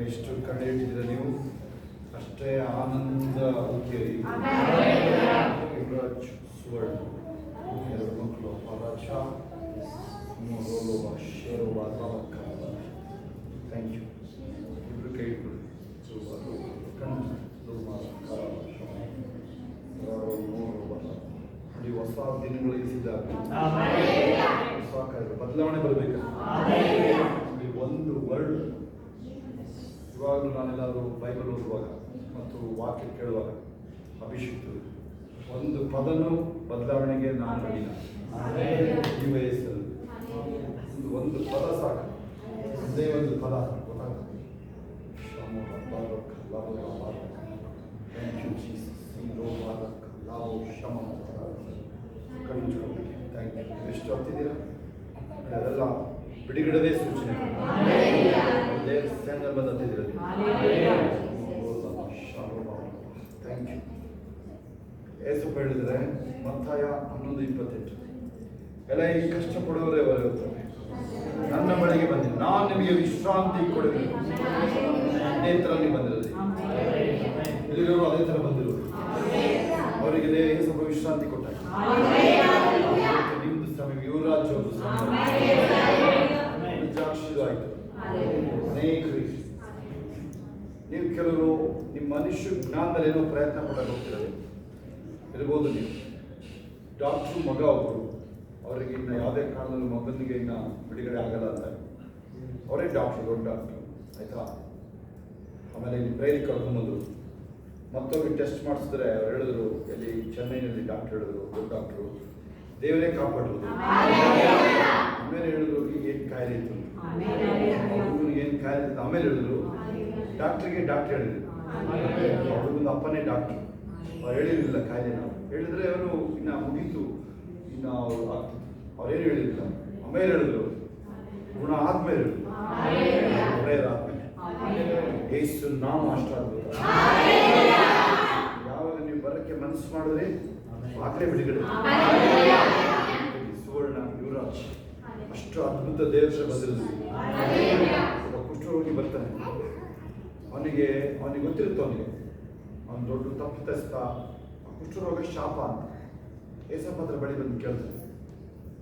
ಎಷ್ಟು ಕಡೆ ಇಟ್ಟಿದ್ರೆ ನೀವು ಅಷ್ಟೇ ಆನಂದ ಉಕ್ಕೇರಿ ಯುವರಾಜ್ ಸುವರ್ಣ ಎರಡು ಮಕ್ಕಳು ಪರಾಚ ಥ್ಯಾಂಕ್ ಯು ಇಬ್ಬರು ಕೈ ಇಟ್ಬಿಡಿ ನೋಡಿ ಹೊಸ ದಿನಗಳಿಗೆ ಸಿದ್ಧ ಹೊಸ ಕಾರ್ಯ ಬದಲಾವಣೆ ಬರಬೇಕು. ಒಂದು ವರ್ಡ್ ಇವಾಗಲೂ ನಾನೆಲ್ಲಾದರೂ ಬೈಬಲ್ ಓದುವಾಗ ಮತ್ತು ವಾಕ್ಯ ಕೇಳುವಾಗ ಅಭಿಷೇಕ್ತರು ಒಂದು ಪದನೂ ಬದಲಾವಣೆಗೆ ನಾನು ನೋಡಿಲ್ಲ. ಈ ವಯಸ್ಸಲ್ಲಿ ಒಂದು ಪದ ಸಾಕು, ಒಂದೇ ಒಂದು ಪದ ಗೊತ್ತಾಗ್ತದೆ. Thank you. ಎಷ್ಟು ಹತ್ತಿದ್ದೀರಾ ಅದೆಲ್ಲ ಬಿಡುಗಡೆ ಸೂಚನೆ ಸ್ಟ್ಯಾಂಡರ್ ಬಂದಿದ್ದೀರ. Thank you. ಏಸಪ್ಪ ಹೇಳಿದರೆ ಮತ್ತಾಯ 11:28 ಎಲ್ಲ ಈ ಕಷ್ಟಪಡುವವರೇ ಹೊರೆಯುತ್ತಾರೆ, ನನ್ನ ಬಳಿಗೆ ಬಂದಿಲ್ಲ ನಾನು ನಿಮಗೆ ವಿಶ್ರಾಂತಿ ಕೊಡುವೆ. ಅದೇ ಥರ ನೀವು ಬಂದಿರೋದು, ಇಲ್ಲಿರೋರು ಅದೇ ಥರ ಬಂದಿರೋರು, ಅವರಿಗೆ ಏಸಪ್ಪ ವಿಶ್ರಾಂತಿ ಕೊಟ್ಟ. ನಿಮ್ದು ಸಮಯ ಯುವರಾಜ್ ಅವರು ಸಾಕ್ಷಿಗಳು ಆಯಿತು. ಅನೇಕರಿಗೆ ನೀವು ಕೆಲವರು ನಿಮ್ಮ ಮನುಷ್ಯ ಜ್ಞಾನದಲ್ಲಿ ಏನೋ ಪ್ರಯತ್ನ ಪಡಕ್ಕೆ ಹೋಗ್ತಿರೋದು ಇರ್ಬೋದು. ನೀವು ಡಾಕ್ಟ್ರು ಮಗ ಒಬ್ಬರು, ಅವರಿಗೆ ಇನ್ನು ಯಾವುದೇ ಕಾರಣದಲ್ಲಿ ಮಗನಿಗೆ ಇನ್ನು ಬಿಡುಗಡೆ ಆಗಲ್ಲ ಅಂತ ಅವರೇ ಡಾಕ್ಟ್ರು, ದೊಡ್ಡ ಡಾಕ್ಟ್ರು ಆಯಿತಾ. ಆಮೇಲೆ ಇಲ್ಲಿ ಪ್ರೈರಿಗೆ ಕರ್ಕೊಂಬಂದರು, ಮತ್ತೊಬ್ಬರು ಟೆಸ್ಟ್ ಮಾಡಿಸಿದ್ರೆ ಅವ್ರು ಹೇಳಿದ್ರು, ಎಲ್ಲಿ ಚೆನ್ನೈನಲ್ಲಿ ಡಾಕ್ಟ್ರು ಹೇಳಿದ್ರು, ದೊಡ್ಡ ಡಾಕ್ಟ್ರು, ದೇವರೇ ಕಾಪಾಡೋದು. ಆಮೇಲೆ ಹೇಳಿದ್ರು ಈಗ ಏನು ಕಾಯಿಲೆ ಇತ್ತು, ಹುಡುಗನಿಗೆ ಏನು ಕಾಯಿಲೆ ಇತ್ತು. ಆಮೇಲೆ ಹೇಳಿದ್ರು ಡಾಕ್ಟ್ರಿಗೆ ಡಾಕ್ಟ್ರ್ ಹೇಳಿದ್ರು, ಹುಡುಗನ ಅಪ್ಪನೇ ಡಾಕ್ಟ್ರು, ಅವ್ರು ಹೇಳಿರಲಿಲ್ಲ ಕಾಯಿಲೆನ. ಹೇಳಿದ್ರೆ ಅವರು ಇನ್ನು ಮುಗೀತು, ಇನ್ನು ಅವ್ರೇನು ಹೇಳಿಲ್ಲ. ಆಮೇಲೆ ಹೇಳಿದ್ರು ಗುಣ ಆದ್ಮೇಲೆ ಪ್ರೇಯರ್ ಆದ್ಮೇಲೆ ಯೇಸು ನಾಮ ಅಷ್ಟಾಗ್ಬೋದು. ಯಾವಾಗ ನೀವು ಬರೋಕ್ಕೆ ಮನಸ್ಸು ಮಾಡಿದ್ರೆ ಆಗಲೇ ಬಿಡುಗಡೆ. ಸುವರ್ಣ ಯುವರಾಜ್ ಅಷ್ಟು ಅದ್ಭುತ ದೇವರ ಬಂದಿರೋದು. ಕುಷ್ಠರೋಗಿ ಬರ್ತಾನೆ, ಅವನಿಗೆ ಗೊತ್ತಿರುತ್ತೆ, ಅವನು ದೊಡ್ಡ ತಪ್ಪಿತಸ್ಥ, ಕುಷ್ಠರೋಗ ಶಾಪ ಅಂತ. ಏಸಪ್ಪ ಹತ್ರ ಬಳಿ ಬಂದು ಕೇಳ್ತಾನೆ,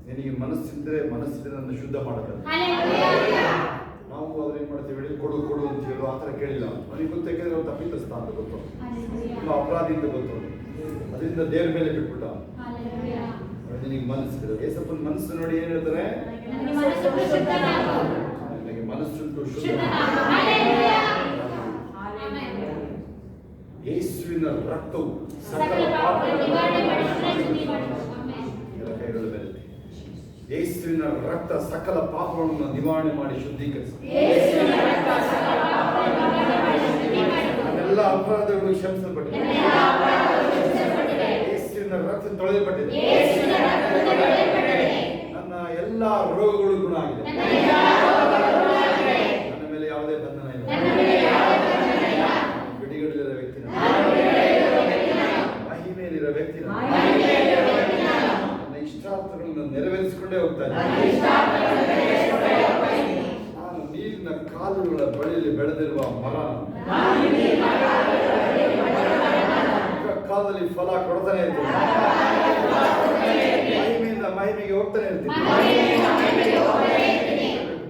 ನಿನಗೆ ಮನಸ್ಸಿದ್ರೆ ನನ್ನ ಶುದ್ಧ ಮಾಡಬೇಕು. ನಾವು ಆದ್ರೆ ಏನು ಮಾಡ್ತೀವಿ ಹೇಳಿ, ಕೊಡು ಅಂತ ಹೇಳು, ಆ ಥರ ಕೇಳಿಲ್ಲ. ಅವನಿಗೆ ಗೊತ್ತು, ಯಾಕೆಂದ್ರೆ ಅವ್ನು ತಪ್ಪಿತಸ್ಥ ಅಂತ ಗೊತ್ತು, ತುಂಬ ಅಪರಾಧಿ ಅಂತ ಗೊತ್ತು. ಅದರಿಂದ ದೇವ್ರ ಮೇಲೆ ಬಿಟ್ಬಿಟ್ಟ. ನಿನಗೆ ಮನಸ್ಸಿದ್ರೆ ಏಸಪ್ಪನ ಮನಸ್ಸು ನೋಡಿ ಏನು ಹೇಳ್ತಾರೆ, ನನಗೆ ಮನಸ್ಸುಂಟು ಶುದ್ಧ. ಯೇಸುವಿನ ರಕ್ತವು ಸಕಲ ಯೇಸುವಿನ ರಕ್ತ ಸಕಲ ಪಾಪಗಳನ್ನು ನಿವಾರಣೆ ಮಾಡಿ ಶುದ್ಧೀಕರಿಸಿ ಎಲ್ಲ ಅಪರಾಧಗಳು ಕ್ಷಮಿಸಲ್ಪಟ್ಟಿದೆ. ಯೇಸುವಿನ ರಕ್ತ ತೊಳೆಯಲ್ಪಟ್ಟಿದೆ. ನನ್ನ ಎಲ್ಲ ರೋಗಗಳು ಗುಣ ಆಗಿದೆ. ನನ್ನ ಮೇಲೆ ಯಾವುದೇ ಬಂಧನ ಇಲ್ಲ. ಬಿಡುಗಡೆಯಿರೋ ವ್ಯಕ್ತಿ, ಮಹಿಮೆಯಲ್ಲಿರೋ ವ್ಯಕ್ತಿ, ನನ್ನ ಇಷ್ಟಾರ್ಥಗಳನ್ನು ನೆರವೇರಿಸಿಕೊಂಡೇ ಹೋಗ್ತಾನೆ. ನಾನು ನೀರಿನ ಕಾಲುಗಳ ಬಳಿಯಲ್ಲಿ ಬೆಳೆದಿರುವ ಮರ, ಕಾಲದಲ್ಲಿ ಫಲ ಕೊಡ್ತಾನೆ ಇರ್ತೀನಿ, ಮಹಿಮೆಯಿಂದ ಮಹಿಮೆಗೆ ಹೋಗ್ತಾನೆ ಇರ್ತೀನಿ.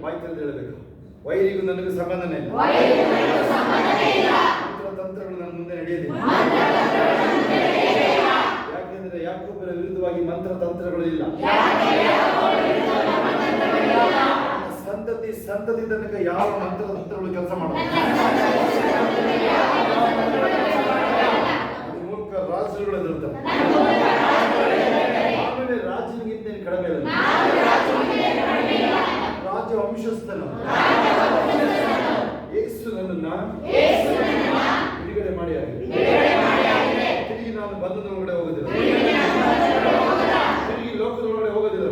ಬಾಯ್ತಲ್ಲಿ ಹೇಳಬೇಕು, ವೈರಿಗೂ ನನಗೂ ಸಂಬಂಧನೇ ಇಲ್ಲ. ತಂತ್ರಗಳು ನನ್ನ ಮುಂದೆ ನಡೆಯೋದಿಲ್ಲ. ಯಾಕೆಂದ್ರೆ ಯಾಕೋಬರ ವಿರುದ್ಧವಾಗಿ ಮಂತ್ರ ತಂತ್ರಗಳು ಇಲ್ಲ. ಸಂತತಿ ತನಕ ಯಾವ ಮಂತ್ರ ತಂತ್ರಗಳು ಕೆಲಸ ಮಾಡೋದು. ಮೂರ್ಖ ರಾಜರುಗಳು ಎದುರುತ್ತಾರೆ. ಆಮೇಲೆ ರಾಜನಿಗಿಂತ ಕಡಿಮೆ ಇಲ್ಲ. ಬಂಧದ ಒಳಗಡೆ ಹೋಗೋದಿಲ್ಲ, ತಿರುಗಿ ಲೋಕದ ಒಳಗಡೆ ಹೋಗೋದಿಲ್ಲ,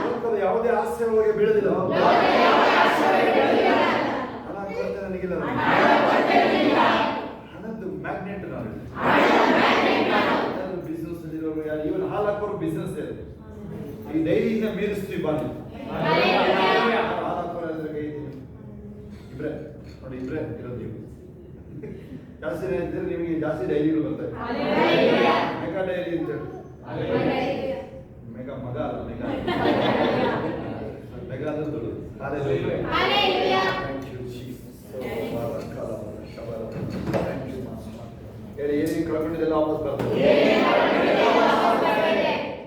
ಲೋಕದ ಯಾವುದೇ ಆಸೆ ಒಳಗೆ ಬೀಳೋದಿಲ್ಲ. ಹಣ ಕೊರತೆ ನನಗಿಲ್ಲ, ಹಣದ್ದು ಮ್ಯಾಗ್ನೆಟ್ ನಾನು. ಬಿಸ್ನೆಸ್ ಅಲ್ಲಿರೋರು ಯಾರು ಇವನ್ ಹಾಲು ಹಾಕೋರು ಬಿಸ್ನೆಸ್ ಇದೆ. ಈ ಡೈರಿಯಿಂದ ಮೀರಿಸ್ತೀವಿ ಬಾನಿ ಹಾಲು ಹಾಕೋರು ಅಂದ್ರೆ ಕೈ ಇಬ್ರೆ ನೋಡಿ, ಇಬ್ರೆ ಇರೋದು ನೀವು. ಜಾಸ್ತಿ ಇದ್ರೆ ನಿಮಗೆ ಜಾಸ್ತಿ ಡೈರಿಗಳು ಬರ್ತವೆ. ಮೆಗಾ ಡೈರಿ ಅಂತ ಹೇಳಿ, ಮೆಗಾ ಮಗ ಅಲ್ಲ, ಮೆಗಾ ಮೆಗಾ ಅಂದ್ರೆ ದೊಡ್ಡದು. ಹೇಳಿ ಏನೇನು ಕಳ್ಕೊಂಡಿದ್ದೆಲ್ಲ ವಾಪಸ್ ಬರ್ತದೆ.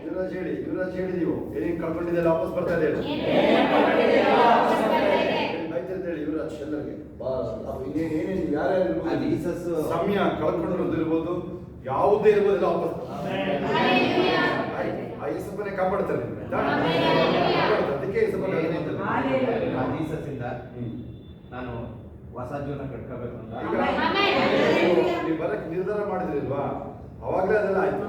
ಯುವರಾಜ್ ಹೇಳಿ ನೀವು ಏನೇನು ಕಳ್ಕೊಂಡಿದ್ದೆಲ್ಲ ವಾಪಸ್ ಬರ್ತಾ ಇದೆ ಹೇಳಿ ಯುವರಾಜ್ ಎಲ್ಲರಿಗೆ. ಏನೇನು ಯಾರ್ಯಾರು ಸಮಯ ಕಳ್ಕೊಂಡಿರೋದಿರ್ಬೋದು, ಯಾವುದೇ ಇರ್ಬೋದಿಲ್ಲ ವಾಪಸ್ ಆ ಯೇಸಪ್ಪನೇ ಕಾಪಾಡ್ತಾರೆ. ಅದಕ್ಕೆ ಯೇಸಪ್ಪನೇ ನಾನು ಹೊಸ ಜೀವನ ಕಟ್ಕೋಬೇಕು ಅಂತ ನೀವು ಬರಕ್ ನಿರ್ಧಾರ ಮಾಡಿದ್ರಿಲ್ವಾ, ಅವಾಗಲೇ ಅದೆಲ್ಲ ಆಯ್ತು.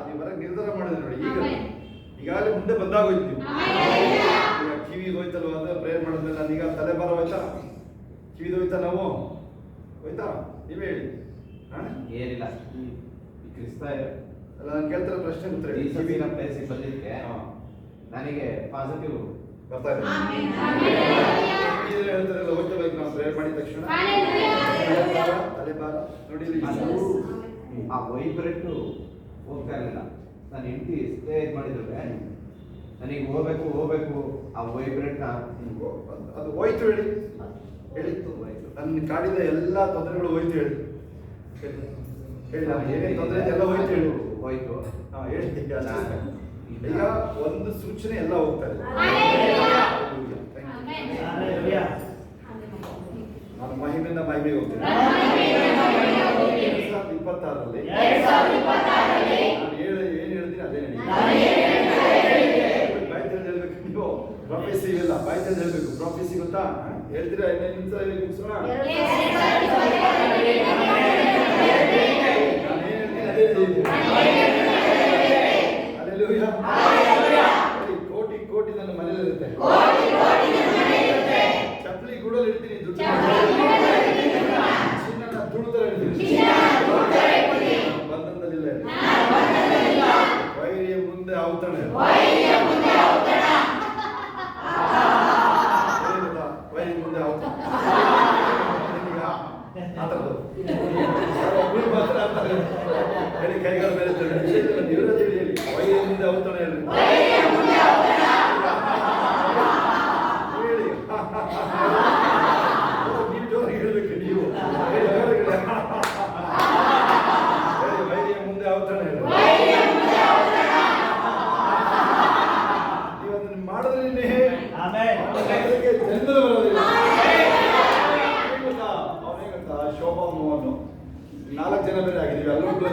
ನೀವು ಬರಕ್ ನಿರ್ಧಾರ ಮಾಡಿದ್ರಿ ನೋಡಿ, ಈಗಾಗಲೇ ಮುಂದೆ ಬಂದಾಗೋಯ್ತು. ನೀವು ಈಗ ಕಿವಿಗೆ ಹೋಯ್ತಲ್ವ ಅಂದ್ರೆ ಪ್ರೇಯರ್ ಮಾಡಿದ್ಮೇಲೆ ನಾನೀಗ ತಲೆ ಭಾರ ಹೋಯ್ತಾ, ಕಿವಿದು ಹೋಯ್ತಾ, ನಾವು ಹೋಯ್ತಾ, ನೀವೇ ಹೇಳಿ. ಏನಿಲ್ಲ, ಕ್ರಿಸ್ತ ಅಲ್ಲ ನಾನು ಕೇಳ್ತಾರೆ ಪ್ರಶ್ನೆ ಉತ್ತರ ಕಿವಿನ ಪ್ಲೇಸಿಗೆ ಬಂದಿದ್ದಕ್ಕೆ ನನಗೆ ಪಾಸಿಟಿವ್ ಬರ್ತಾ ಇದೆ. ಹೇಳ್ತಾರಲ್ಲ ಹೋಗ್ತಬೇಕು ನಾವು ಪ್ರೇಯರ್ ಮಾಡಿದ ತಕ್ಷಣ ತಲೆ ಭಾರ ನೋಡಿ, ಆ ವೈಬ್ರೇಟ್ ಹೋಗ್ತಾ ಇರಲಿಲ್ಲ. ನಾನು ಹೆಂಡತಿ ಸ್ಟೇ ಮಾಡಿದ್ರು, ನನಗೆ ಹೋಗ್ಬೇಕು ಆ ವೈಬ್ರೇಟ್ ಅದು ಹೋಯ್ತು ಹೇಳಿ ಹೇಳಿ. ನನ್ನ ಕಾಡಿದ ಎಲ್ಲ ತೊಂದರೆಗಳು ಹೋಯ್ತು ಹೇಳಿ ಹೇಳಿ. ನಾನು ಏನೇನು ತೊಂದರೆ ಎಲ್ಲ ಹೋಯ್ತು ಹೇಳಿ. ಹೋಯ್ತು ಹೇಳ್ತೀನಿ. ಈಗ ಒಂದು ಸೂಚನೆ ಎಲ್ಲ ಹೋಗ್ತಾ ಇದೆ. ನಾನು ಮಹಿಮೆಯಿಂದ ಮಹಿಮೆಗೆ ಹೋಗ್ತೀನಿ. 2026ರಲ್ಲಿ ನಾನು ಏನು ಹೇಳ್ತೀನಿ ಅದೇ ನಡೀಲಿ. ಬಾಯಿ ತಿಳಿದು ಹೇಳ್ಬೇಕು ನೀವು. ಪ್ರೊಫೆಸಿ ಇಲ್ಲ, ಬಾಯಿ ತಿಳಿದು ಹೇಳ್ಬೇಕು. ಪ್ರೊಫೆಸಿ ಗೊತ್ತಾ? ಹೇಳ್ತೀರಾ? ನಿಮಿಷ ಮುಗಿಸೋಣ. ನಾನು ಏನು ಹೇಳ್ತೀನಿ ಅದೇ ನಡೀಲಿ. ಕೋಟಿ ಕೋಟಿ ನನ್ನ ಮನೇಲಿರುತ್ತೆ. ಚಪ್ಪಲಿ ಗೂಡಲ್ಲಿ ಇಡ್ತೀನಿ, ದುಡ್ಡು ಚಿನ್ನ ದುಡ್ಡು ಇಡ್ತೀನಿ. ಬಂಧನದಲ್ಲಿಲ್ಲ. ವೈರಿಯ ಮುಂದೆ ಔತಣ. ವೈರಿ ಮುಂದೆ ಔತಣ ಆತರದು ಮಾತ್ರ ಅಂತಾರೆ ಹೇಳಿ. ಕೈಗಳ ಮೇಲೆ ಯುವರಾಜ್ ಹೇಳಿ, ವೈರಿಯ ಮುಂದೆ ಔತಣ ಹೇಳಿ. ನೀವು ಜೋರಾಗಿ ಹೇಳ್ಬೇಕು. ನೀವು ವೈರಿಯ ಮುಂದೆ ಔತಣ ಹೇಳಿ. ನೀವು ಅದನ್ನು ಮಾಡಿದ್ರೆ ಜನರು ಬರೋದಿಲ್ಲ. ಅವನೇ ಗೊತ್ತಾ, ಶೋಭಾ ಮೋಹನ್ 4 ಜನ ಬೇರೆ ಆಗಿದ್ದೀವಿ. ಅಲ್ಲೊಂದು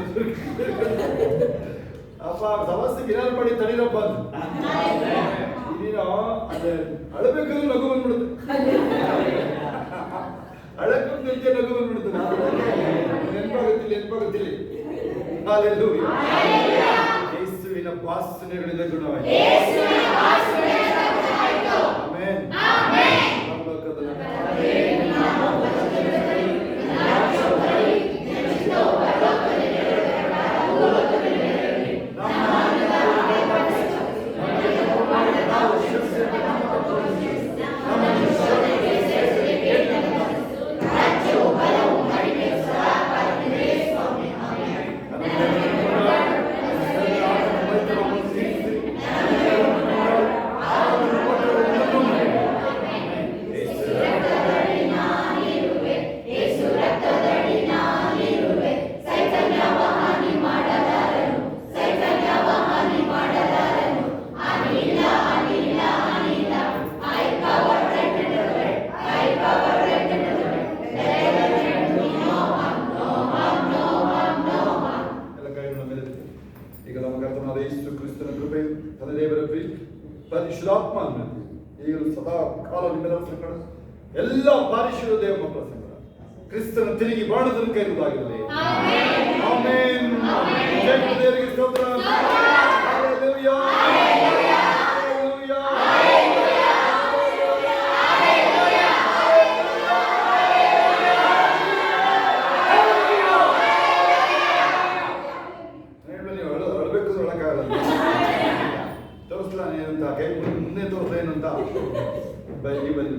ಅಪ್ಪ ಸಮಸ್ಯೆ ಗಿರಾಲ್ ಮಾಡಿ ತಡೀರಪ್ಪ ಅಂತ ನೀನು ಅದೇ ಅಳಬೇಕಾದ್ರೂ ನಗು ಬಂದ್ಬಿಡುತ್ತೆ. ಅಳಕ್ಕೂ ನಿಜ ನಗು ಬಂದ್ಬಿಡುತ್ತೆ. ನೆನಪಾಗುತ್ತಿಲ್ಲ. ಯೇಸುವಿನ ವಾಸನೆಗಳಿಂದ ಗುಣವಾಯಿತು. ಆಮೆನ್. ಪರಿಶುದ್ಧಾತ್ಮ ಈಗಲೂ ಸದಾ ಕಾಲ ನಿಮ್ಮೆಲ್ಲರ ಸಂಗಡ ಎಲ್ಲ ಪರಿಶುದ್ಧ ದೇವ ಮಕ್ಕಳ ಸಂಗಡ ಕ್ರಿಸ್ತನ ತಿರುಗಿ ಬಾಣದನ್ನು ಕೈರುವುದಾಗಿರಲಿ. ಆಮೆನ್. ಜಯ ದೇವರಿಗೆ ಸ್ತೋತ್ರ. ಹಲ್ಲೆಲೂಯಾ. ಹಲ್ಲೆಲೂಯಾ. ನೀವು ಅಳಬೇಕು ಅಳಕ್ಕಾಗಲ್ಲ. ತೋರಿಸ್ಲಾ ಏನಂತ ಕೈ ಮುಂದೆ ತೋರಿಸ್ಲ ಏನಂತ ಬನ್ನಿ ಬನ್ನಿ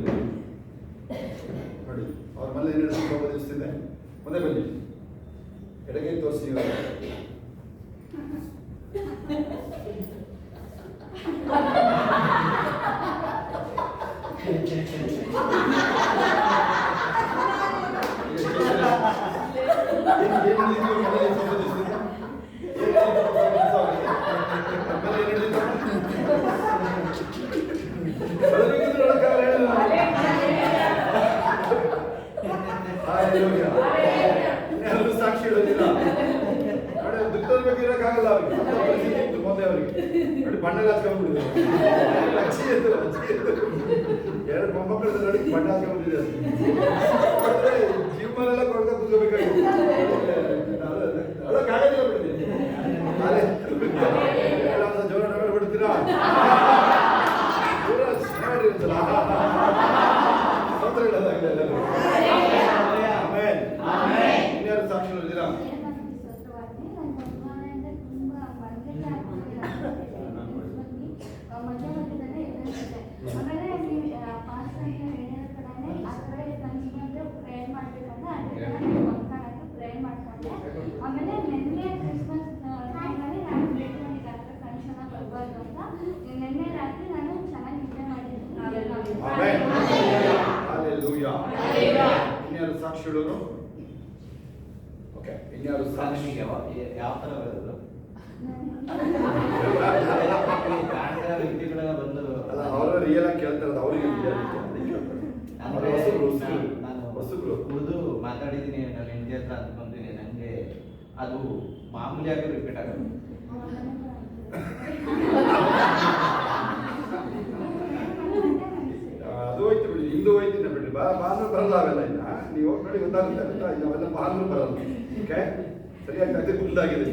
ನೋಡಿ ಅವ್ರ ಮನೆ ಏನು ಬದಿಸ್ತಿದ್ದೆ. ಮುಂದೆ ಬನ್ನಿ, ಎಡಗೈ ತೋರಿಸಿ ನೀವು. ಸಾಕ್ಷಿ ಹೇಳೋದಿಲ್ಲ ನೋಡಿ, ದುಃಖದ ಬಗ್ಗೆ ಇರೋಕ್ಕಾಗಲ್ಲ ಅವ್ರಿಗೆ. ಅಂತ ಪರಿಸ್ಥಿತಿ ಇತ್ತು ಮೊದಲೇ ಅವರಿಗೆ. ನೋಡಿ ಬಣ್ಣ ಹಚ್ಕೊಂಡ್ಬಿಟ್ಟಿದೆ. ಅಚ್ಚಿ ಎದ್ದು ಎರಡು ಮೊಮ್ಮಕ್ಕಳ ನೋಡಿ ಬಣ್ಣ ಹಾಕೊಂಡ್ಬಿಟ್ಟಿದೆ. ಜೀವಮಾನೆಲ್ಲ ಕೊಡ್ತಾ ಕೂತ್ಕೋಬೇಕಾಗಿತ್ತು. ಅದಕ್ಕಾಗದಿಲ್ಲ ಬಿಡ್ತೀನಿ. ಜೋರ ನಗರ ಬಿಡ್ತೀರಾ ಮಾಡಿರುತ್ತಲ್ಲ. ತೊಂದರೆ ಇಲ್ಲದಾಗಲಿಲ್ಲ. ಇನ್ಯಾರು ಸಾಕ್ಷಿ ನೋಡಿದ್ದೀರಾ? ಆಮೇಲೆ ನಿನ್ನೆ ಕ್ರಿಸ್ಮಸ್ ಟೈಮಲ್ಲಿ ನಾನು ಬೇಕಂತ ಕನ್ಷನ್ ಬರ್ಬಾರ್ದು ಅಂತ ನಿನ್ನೆ ರಾತ್ರಿ ನಾನು ಚೆನ್ನಾಗಿ ನಿದ್ದೆ ಮಾಡಿದ್ದೀನಿ. ಹಲ್ಲೆಲೂಯಾ. ಇನ್ಯಾರು ಸಾಕ್ಷಿ ಹೇಳೋರು? ಓಕೆ, ಇನ್ಯಾರು ಸಾಕ್ಷಿ? ಯಾವ ತರ ಬರೋದು ವ್ಯಕ್ತಿಗಳ ಬಂದು ಅಲ್ಲ, ಅವರು ರಿಯಲ್ ಆಗಿ ಕೇಳ್ತಾರದು ಅವರಿಗೆ. ಅಂದ್ರೆ ಹೊಸಬ್ರು. ನಾನು ಹೊಸಬ್ರು. ಕುಡಿದು ಮಾತಾಡಿದ್ದೀನಿ ನನ್ನ ಹೆಂಡತಿ ಹತ್ರ ಅಂದ್ಕೊಂತೀನಿ. ನನಗೆ ಅದು ಮಾಮೂಲಿಯಾಗಿ ರಿಪೀಟ್ ಆಗೋದು. ಅದು ಹೋಯ್ತು ಬಿಡಿ, ಹಿಂದೂ ಹೋಯ್ತಿನ ಬಿಡಿ. ಬಾಂದ್ರು ಬರಲ್ಲ ಅವೆಲ್ಲ. ಇನ್ನ ನೀವು ಹೋಗಿ ನೋಡಿ ಗೊತ್ತಾಗುತ್ತೆ. ಅವೆಲ್ಲ ಬಾಂದ್ರು ಬರಲ್ಲ. ಓಕೆ, ಸರಿಯಾಗಿ ಅದೇ ಮುಂದಾಗಿದೆ.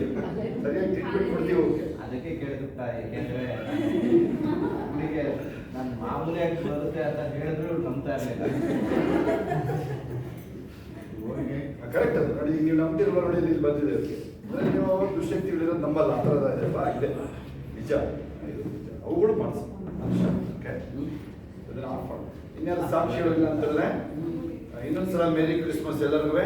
ಸರಿಯಾಗಿ ಟ್ರೀಟ್ಮೆಂಟ್ ಕೊಡ್ತೀವಿ. ಓಕೆ, ಅದಕ್ಕೆ ಕೇಳಿದ್ಬಿಟ್ಟ. ಏಕೆಂದ್ರೆ ಹುಡುಗಿಗೆ ನಾನು ಮಾಮೂಲಿಯಾಗಿ ಬರುತ್ತೆ ಅಂತ ಹೇಳಿದ್ರು ನಂಬ್ತಾ ಇರಲಿಲ್ಲ. ಕರೆಕ್ಟ್ ಅದು ನೋಡಿ. ನೀವು ನಂಬ್ತಿರಲ್ಲ ನೋಡಿ, ಇಲ್ಲಿ ಬಂದಿದೆ ಅದಕ್ಕೆ. ಅಂದ್ರೆ ನೀವು ದುಶ್ಶಕ್ತಿಗಳಿರೋದು ನಂಬಲ್ಲ. ಆ ಥರದ ಇದೆ ನಿಜ. ಅವುಗಳು ಮಾಡಿಸಿ. ಓಕೆ, ಅದನ್ನ ಆಫ್ ಮಾಡಿ. ಇನ್ಯಾರು ಸಾಕ್ಷಿ ಹೇಳಿಲ್ಲ ಅಂತಂದ್ರೆ ಇನ್ನೊಂದ್ಸಲ ಮೇರಿ ಕ್ರಿಸ್ಮಸ್ ಎಲ್ಲರಿಗೂ.